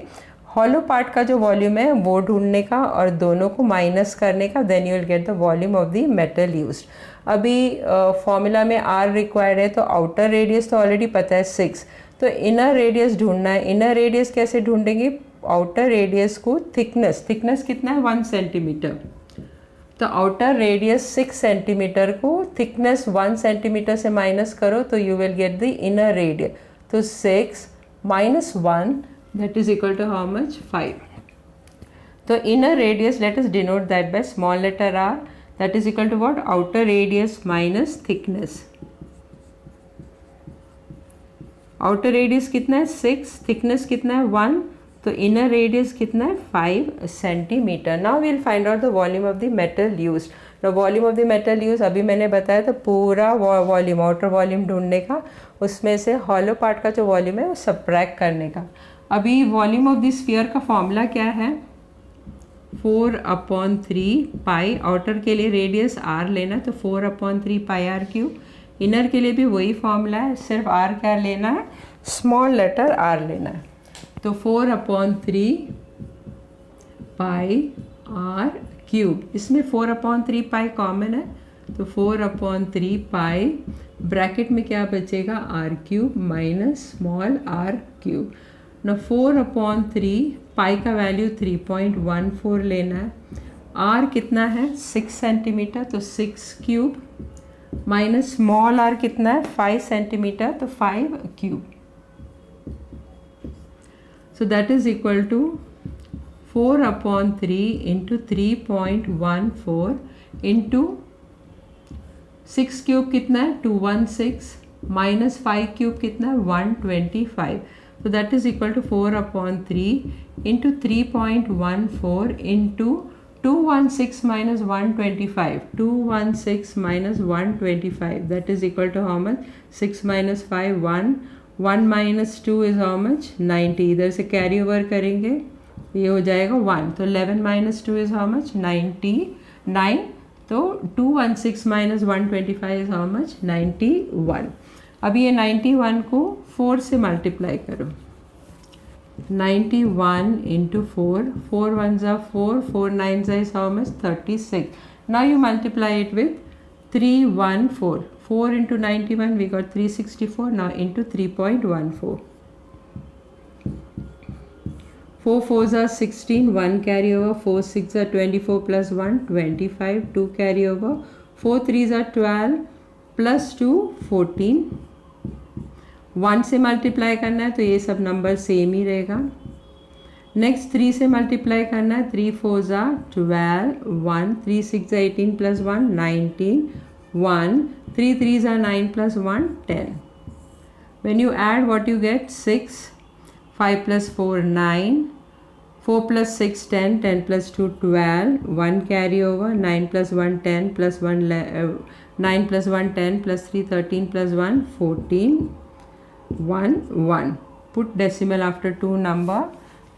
हॉलो पार्ट का जो वॉल्यूम है वो ढूंढने का और दोनों को माइनस करने का, then you will get the volume of the metal use. अभी फॉर्मूला में आर रिक्वायर्ड है तो आउटर रेडियस तो ऑलरेडी पता है 6, तो इनर रेडियस ढूंढना है। इनर रेडियस कैसे ढूंढेंगे, आउटर रेडियस को थिकनेस कितना है 1 सेंटीमीटर, तो आउटर रेडियस 6 सेंटीमीटर को थिकनेस 1 सेंटीमीटर से माइनस करो तो you will get the inner radius. तो 6 minus 1 that is equal to how much? 5. So inner radius, let us denote that by small letter r, that is equal to what? Outer radius minus thickness. Outer radius कितना है? 6. Thickness कितना है? 1. तो inner radius कितना है? 5 centimeter. Now we will find out the volume of the metal used. Now volume of the metal used अभी मैंने बताया था पूरा वॉल्यूम, आउटर वॉल्यूम ढूंढने का, उसमें से हॉलो पार्ट का जो वॉल्यूम है वो सब्ट्रैक्ट करने का. अभी वॉल्यूम ऑफ द स्फीयर का फॉर्मूला क्या है? 4/3 पाई. आउटर के लिए रेडियस r लेना, तो 4/3 पाई r क्यूब. इनर के लिए भी वही फॉर्मूला है, सिर्फ r क्या लेना है? स्मॉल लेटर r लेना है. तो 4/3 पाई r क्यूब. इसमें 4/3 पाई कॉमन है, तो 4/3 पाई ब्रैकेट में क्या बचेगा? r cube minus small r cube. ना 4/3 पाई का वैल्यू 3.14 लेना है. r कितना है? 6 सेंटीमीटर, तो 6 क्यूब माइनस स्मॉल r कितना है? 5 सेंटीमीटर, तो 5 cube. So that is equal to 4/3 into 3.14 into 6 cube कितना है? 216 माइनस 5 क्यूब कितना है? 125. So that is equal to 4/3 into 3.14 into 216 minus 125. 216 minus 125. That is equal to how much? 6 minus 5, 1. 1 minus 2 is how much? 90. इधर से carry over करेंगे, ये हो जाएगा 1. तो 11 minus 2 is how much? 99. तो 216 minus 125 is how much? 91. अभी ये 91 को 4 से मल्टीप्लाई करो. 91 into 4. 4 1s are 4. 4 9s is how much? 36. Now you multiply it with 314. 4 into 91 we got 364. Now into 3.14. 4 4s are 16. 1 carry over. 4 6 are 24 plus 1 25. 2 carry over. 4 3s are 12 plus 2 14. 1 से multiply करना है तो ये सब नंबर सेम ही रहेगा. Next 3 से multiply करना है. 3 4s are 12. 1 3 6 are 18 plus 1 19. 1 3 3s are 9 plus 1 10. When you add, what you get? 6. 5 plus 4 9. 4 plus 6 10. 10 plus 2 12. 1 carry over. 9 plus 1 10 plus 1 9 plus 1 10 plus 3 13 plus 1 14. 1 1. Put decimal after 2 number.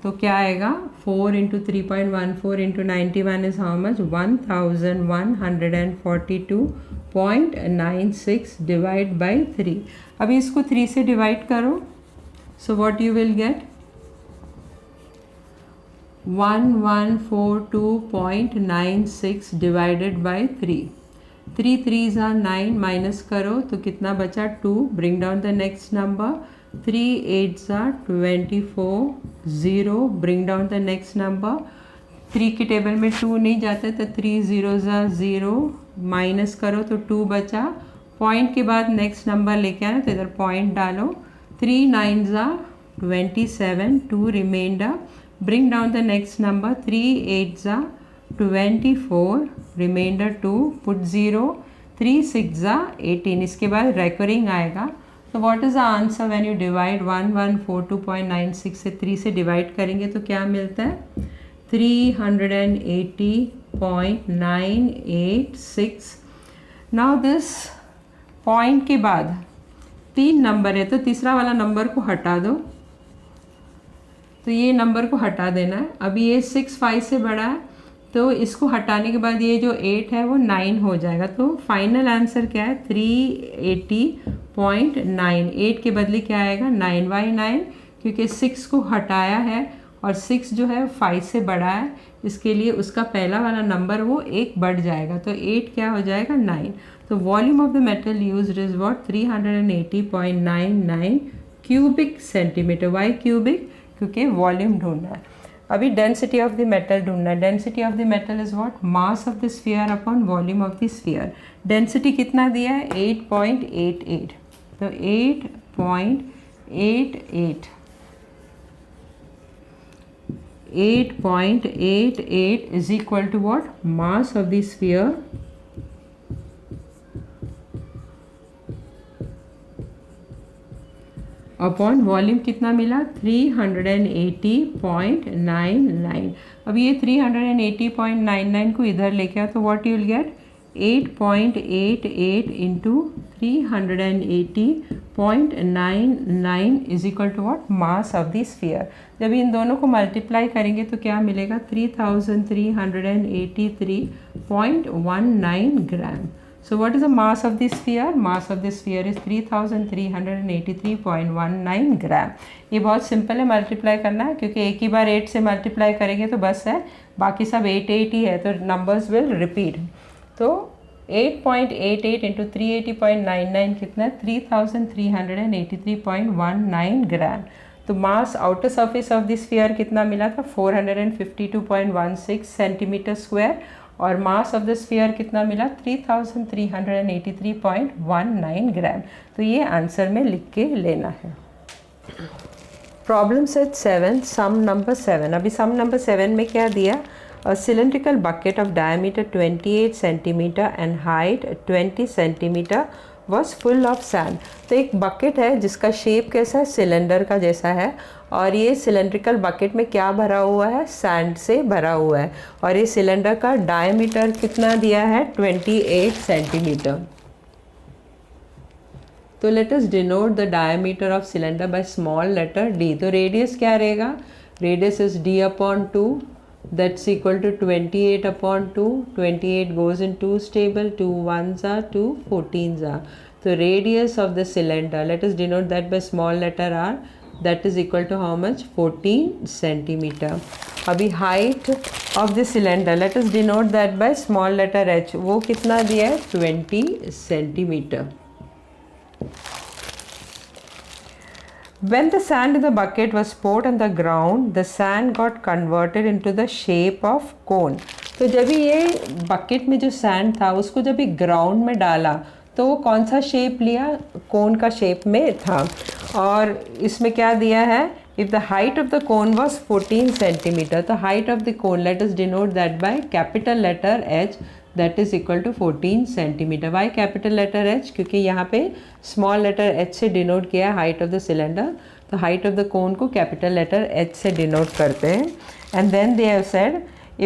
तो क्या आएगा? 4 into 3.14 into 91 is how much? 1142.96 divide by 3. अभी इसको 3 से divide करो. So what you will get? 1142.96 divided by 3. 3 3s are 9. Minus करो तो कितना बचा? 2. Bring down the next number. 3 8s are 24. 0. Bring down the next number. 3 की टेबल में 2 नहीं जाते तो 3 0s are 0. माइनस करो तो 2 बचा. पॉइंट के बाद नेक्स्ट नंबर लेके आना, तो इधर पॉइंट डालो. 3 9s are 27. 2 reminder. Bring down the next number. 3 8s are 24. Reminder 2. Put 0. 3 6s are 18. इसके बाद रेकरिंग आएगा. तो what is the answer when you divide 1142.96 से 3 से डिवाइड करेंगे तो क्या मिलता है? 380.986. नाउ दिस पॉइंट के बाद 3 नंबर है, तो तीसरा वाला नंबर को हटा दो. तो ये नंबर को हटा देना है. अभी ये 6 5 से बड़ा है, तो इसको हटाने के बाद ये जो 8 है वो 9 हो जाएगा. तो फाइनल आंसर क्या है? 380.9. 8 के बदले क्या आएगा? 9 बाई 9, क्योंकि 6 को हटाया है और 6 जो है 5 से बड़ा है, इसके लिए उसका पहला वाला नंबर वो 1 बढ़ जाएगा. तो 8 क्या हो जाएगा? 9. तो volume of the metal used is what? 380.99 cubic centimeter. Why cubic? क्योंकि वॉल्यूम ढूंढना है. अभी डेंसिटी ऑफ द मेटल ढूंढना है. Density of the metal is what? Mass of the sphere upon volume of the sphere. Density कितना दिया है? 8.88. तो 8.88 is equal to what? Mass of the sphere upon volume कितना मिला? 380.99. अब ये 380.99 को इधर लेके आओ तो what you will get? 8.88 into 380.99 is equal to what? Mass of the sphere. जब इन दोनों को मल्टीप्लाई करेंगे तो क्या मिलेगा? 3383.19 ग्राम. So what is the mass of the sphere? Mass of the sphere is 3383.19 ग्राम. ये बहुत सिंपल है मल्टीप्लाई करना है, क्योंकि एक ही बार 8 से मल्टीप्लाई करेंगे तो बस है, बाकी सब 8 ही है, तो नंबर्स विल रिपीट. तो 8.88 इंटू 380.99 कितना है? 3383.19 ग्राम. तो mass outer surface of the sphere कितना मिला था? 452.16 सेंटीमीटर स्क्वायर. और मास ऑफ द स्फीयर कितना मिला? 3383.19 ग्राम. तो ये आंसर में लिख के लेना है. Problem set 7, sum number 7. अभी सम नंबर 7 में क्या दिया? A cylindrical bucket of diameter 28 centimeter and height 20 centimeter was full of sand. तो एक बकेट है जिसका शेप कैसा है? सिलेंडर का जैसा है. और ये सिलेंड्रिकल बकेट में क्या भरा हुआ है? सैंड से भरा हुआ है. और ये सिलेंडर का डायमीटर कितना दिया है? 28 सेंटीमीटर. तो let us denote the diameter of cylinder by small letter d. तो रेडियस क्या रहेगा? Radius is d upon 2. That's equal to 28 upon 2. 28 goes in 2's table. 2 1s are 2 14s are. So radius of the cylinder, let us denote that by small letter r. That is equal to how much? 14 centimeter. अभी height of the cylinder, let us denote that by small letter h. वो कितना दिया है? 20 centimeter. When the sand in the bucket was poured on the ground, the sand got converted into the shape of cone. तो जब ये bucket में जो sand था उसको जब ग्राउंड में डाला तो वो कौन सा शेप लिया? कोन का शेप में था. और इसमें क्या दिया है? If the height of the cone was 14 centimeter, तो height of the cone, let us denote that by capital letter H. That is equal to 14 centimeter. Why capital letter H? क्योंकि यहाँ पे small letter h से denote किया है height of the cylinder. तो height of the cone को capital letter h से denote करते हैं. And then they have said,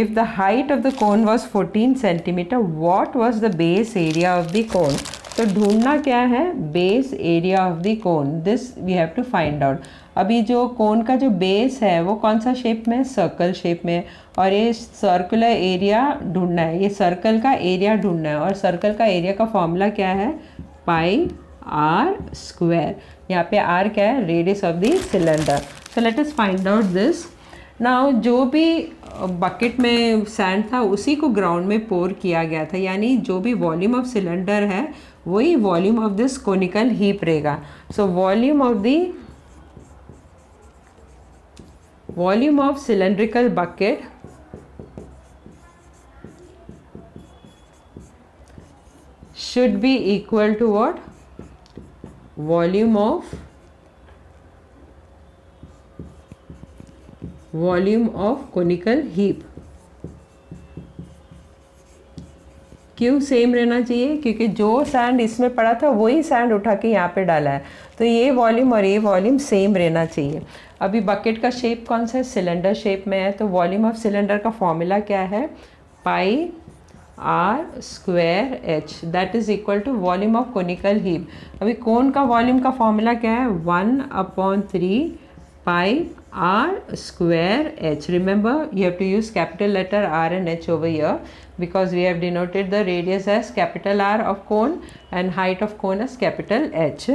if the height of the cone was 14 centimeter, what was the base area of the cone? तो ढूंढना क्या है? Base area of the cone. This we have to find out. अभी जो कोन का जो base है वो कौन सा शेप में है? सर्कल शेप में. और ये सर्कुलर एरिया ढूंढना है, ये सर्कल का एरिया ढूंढना है. और सर्कल का एरिया का फॉर्मूला क्या है? Pi are square. यहाँ पे आर क्या है? Radius of the cylinder. So let us find out this. Now जो भी बकेट में सैंड था उसी को ग्राउंड में पोर किया गया था, यानी जो भी वॉल्यूम ऑफ सिलेंडर है वही volume of this conical heap रहेगा. So volume of cylindrical bucket should be equal to what? Volume of conical heap. क्यों सेम रहना चाहिए? क्योंकि जो सैंड इसमें पड़ा था वही सैंड उठा के यहाँ पे डाला है, तो ये वॉल्यूम और ये वॉल्यूम सेम रहना चाहिए. अभी बकेट का शेप कौन सा है? सिलेंडर शेप में है. तो वॉल्यूम ऑफ सिलेंडर का फॉर्मूला क्या है? Pi are square H. That is equal to volume of conical heap. अभी कोन का वॉल्यूम का फॉर्मूला क्या है? 1/3 पाई r square h. Remember, you have to use capital letter R and H over here because we have denoted the radius as capital R of cone and height of cone as capital H.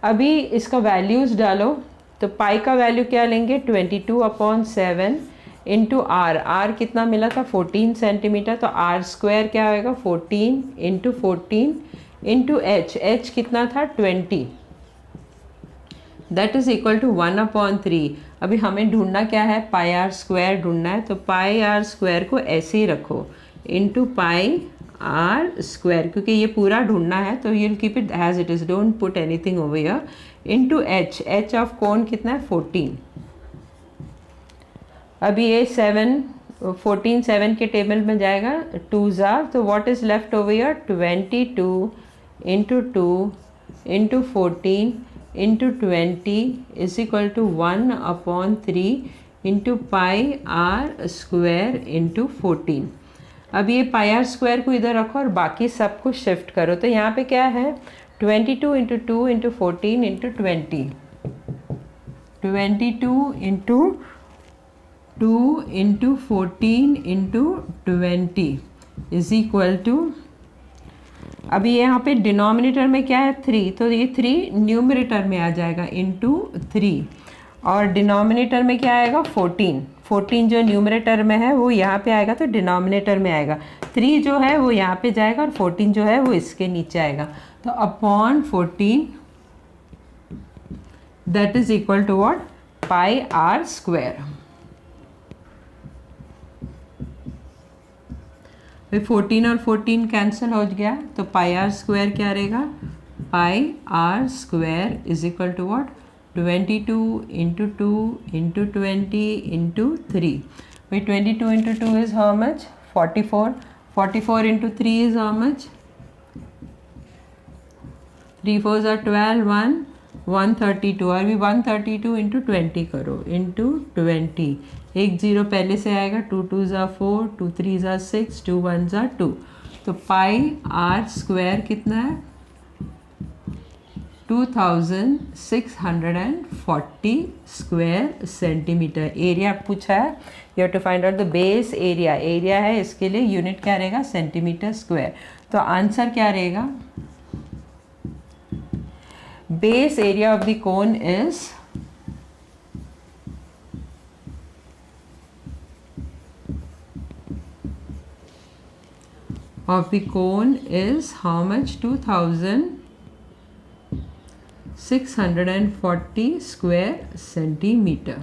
अभी इसका values डालो. तो पाई का value क्या लेंगे? 22/7 into r. R कितना मिला था? 14 सेंटीमीटर. तो आर स्क्वायर क्या होएगा? 14 इंटू 14 इंटू एच. एच कितना था? 20. That is equal to 1/3. अभी हमें ढूंढना क्या है, पाई आर स्क्वायर ढूंढना है। तो पाई आर स्क्वायर को ऐसे ही रखो इनटू पाई आर स्क्वायर, क्योंकि ये पूरा ढूंढना है तो you will keep it as it is, don't put anything over here, into H. H of cone कितना है 14। अभी ये 14 7 के टेबल में जाएगा, 2 ज़ार, तो what is left over here 22 into 2 into 14 into 20 is equal to 1/3 into pi are square into 14। अब ये पाई आर स्क्वायर को इधर रखो और बाकी सब कुछ शिफ्ट करो। तो यहाँ पे क्या है 22 into 2 into 14 into 20, 22 into 2 into 14 into 20 is equal to, अभी यहाँ पे डिनोमिनेटर में क्या है 3, तो ये 3 न्यूमरेटर में आ जाएगा इंटू 3, और डिनोमिनेटर में क्या आएगा 14। 14 जो न्यूमरेटर में है वो यहाँ पे आएगा तो डिनोमिनेटर में आएगा, 3 जो है वो यहाँ पे जाएगा और 14 जो है वो इसके नीचे आएगा। तो upon 14 that is equal to what, pi are square. 14 और 14 कैंसिल हो गया, तो पाई आर स्क्वायर क्या रहेगा, pi are square is equal to what 22 into 2 into 20 into 3। भाई 22 into 2 is how much 44, 44 into 3 is how much 3 4 are 12, 132, और भी 132 into 20 करो इंटू 20, एक जीरो पहले से आएगा, 2 2 ज़ा 4, 2 3 ज़ा 6, 2 1 ज़ा 2। तो पाई आर स्क्वायर कितना है 2640 स्क्वायर सेंटीमीटर। एरिया पूछा है, you have to find out the base area. Area है, इसके लिए यूनिट क्या रहेगा सेंटीमीटर स्क्वायर। तो आंसर क्या रहेगा, base area of the cone is how much 2640 square centimeter.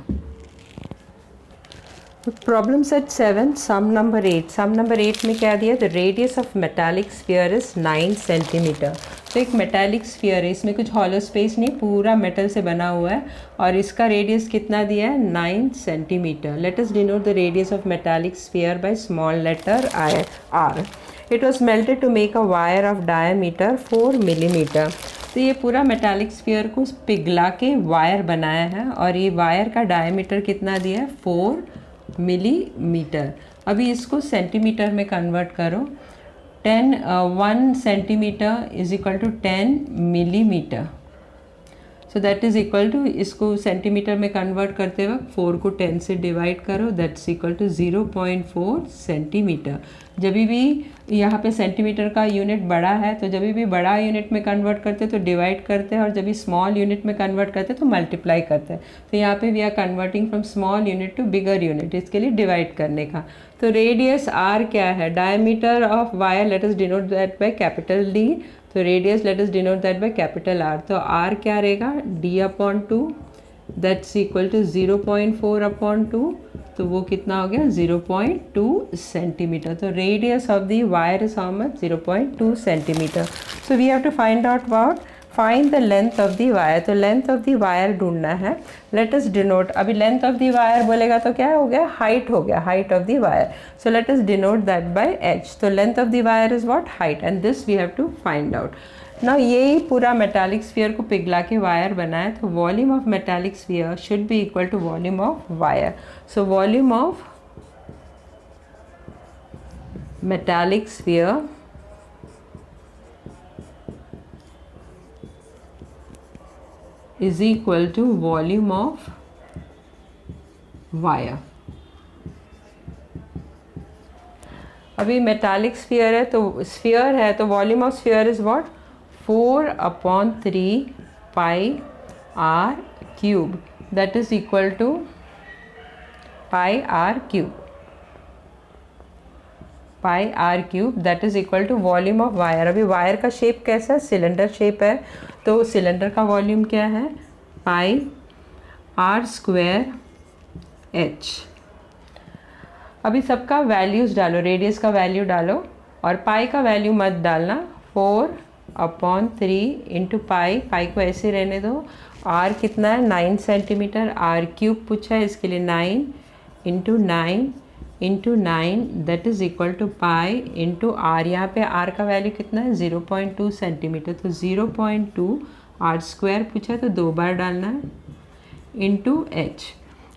Problem set 7, sum number 8. Sum number 8 में क्या दिया, the radius of metallic sphere is 9 centimeter. तो एक मेटालिक स्फीयर है, इसमें कुछ हॉलो स्पेस नहीं, पूरा मेटल से बना हुआ है, और इसका रेडियस कितना दिया है 9 centimetre. Let us denote the radius of metallic sphere by small letter r. It was melted to make a wire of diameter 4 millimetre. तो ये पूरा मेटालिक स्फीयर को पिघला के वायर बनाया है, और ये वायर का डायमीटर कितना दिया है 4 मिलीमीटर। अभी इसको सेंटीमीटर में कन्वर्ट करो, 1 centimetre is equal to 10 millimetre. So that is equal to, इसको सेंटीमीटर में कन्वर्ट करते वक्त 4 को 10 से डिवाइड करो, दैट्स इक्वल टू 0.4 सेंटीमीटर। जब भी यहाँ पे सेंटीमीटर का यूनिट बड़ा है तो जब भी बड़ा यूनिट में कन्वर्ट करते हैं तो डिवाइड करते हैं, और जब भी स्मॉल यूनिट में कन्वर्ट करते हैं तो मल्टीप्लाई करते हैं। तो यहाँ पे we are converting from small unit to bigger unit, इसके लिए डिवाइड करने का। तो रेडियस आर क्या है, diameter of wire, let us denote that by capital D. तो radius let us denote that by capital R. तो आर क्या रहेगा d/2, दैट्स इक्वल टू 0.4/2, तो वो कितना हो गया 0.2 सेंटीमीटर। तो radius of the wire is how much 0.2 centimetre. So we have to find out about, find the length of the wire. तो लेंथ ऑफ द वायर ढूंढना है। लेट अस डिनोट, अभी लेंथ ऑफ द वायर बोलेगा तो क्या हो गया, height हो गया, height of the wire. So let us denote that by h। तो length of the wire is what, height, and this we have to find out. ना यही पूरा मेटालिक स्फीयर को पिघला के वायर बनाए, तो volume of metallic sphere should be equal to volume of wire. So volume of metallic sphere is equal to volume of wire। अभी metallic sphere है, तो स्फीयर है तो volume of sphere is what 4/3 pi r cube, that is equal to pi r cube, pi r cube, that is equal to volume of wire. अभी wire का shape कैसा है, cylinder shape है, तो सिलेंडर का volume क्या है pi are square h। अभी सबका वैल्यूज़ डालो, रेडियस का वैल्यू डालो और पाई का वैल्यू मत डालना। 4/3 इंटू पाई, पाई को ऐसे रहने दो। r कितना है 9 सेंटीमीटर, r³ पूछा है, इसके लिए 9 into 9 into 9 that is equal to pi into r। यहाँ पे r का वैल्यू कितना है 0.2 सेंटीमीटर, तो 0.2 r² पूछा है तो 2 बार डालना है इंटू h।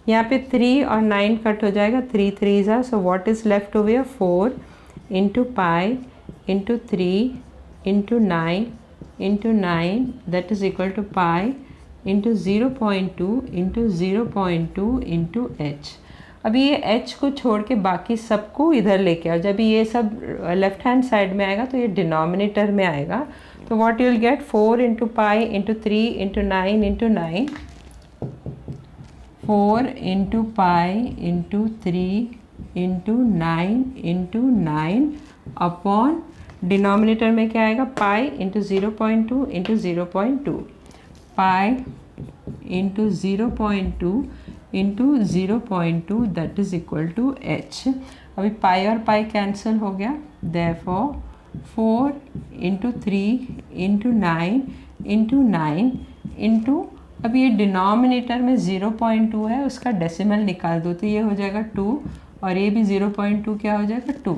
यहाँ पे 3 और 9 कट हो जाएगा, 3 3 ज़ा, so what is left over 4 into pi into 3 into 9 into 9 that is equal to pi into 0.2 into 0.2 into h। अभी ये h को छोड़ के बाकी सबको इधर लेके आओ। जब ये सब लेफ्ट हैंड साइड में आएगा तो ये डिनोमिनेटर में आएगा, तो what you will get 4 into pi into 3 into 9 into 9, 4 into pi into 3 into 9 into 9 upon denominator में क्या आएगा pi into 0.2 into 0.2, pi into 0.2 into 0.2 that is equal to h। अभी पाई और पाई कैंसिल हो गया, therefore 4 into 3 into 9 into 9 into, अब ये denominator में 0.2 है, उसका डेसिमल निकाल दो तो ये हो जाएगा 2 और ये भी 0.2 क्या हो जाएगा 2।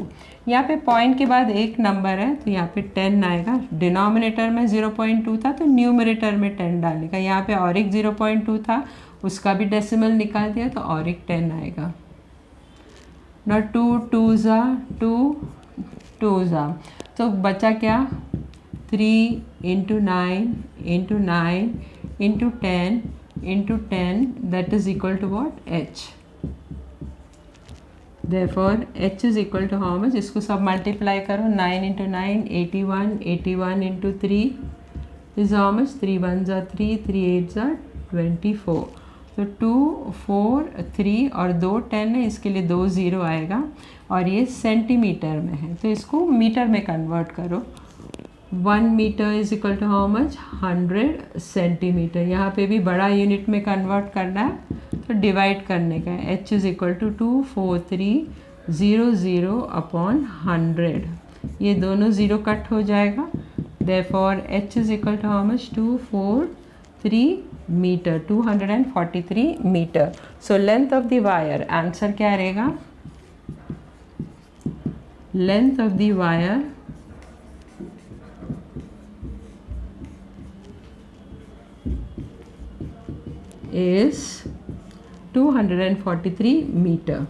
यहाँ पे पॉइंट के बाद एक नंबर है तो यहाँ पे 10 आएगा। डिनोमिनेटर में 0.2 था तो न्यूमरेटर में 10 डालने का। यहाँ पे और एक 0.2 था, उसका भी डेसिमल निकाल दिया तो और एक 10 आएगा ना। 2 2 ज़ा 2 2 ज़ा, तो बचा क्या 3 into 9 into 9 into 10 into 10 that is equal to what h। therefore h is equal to how much, इसको सब मल्टीप्लाई करो, 9 into 9 81, 81 into 3 is how much, 3 1 ज़ा 3, 3 8 ज़ा 24, तो 2 4 3 और 2 10 है, इसके लिए 2 0 आएगा और ये सेंटीमीटर में है तो इसको मीटर में कन्वर्ट करो। 1 metre is equal to how much 100 centimetre. यहाँ पे भी बड़ा यूनिट में कन्वर्ट करना है तो डिवाइड करने का है। h is equal to 24300 upon 100, ये दोनों ज़ीरो कट हो जाएगा, therefore h is equal to how much 243 metre, 243 metre. So length of the wire, answer क्या रहेगा, length of the wire is 243 meter।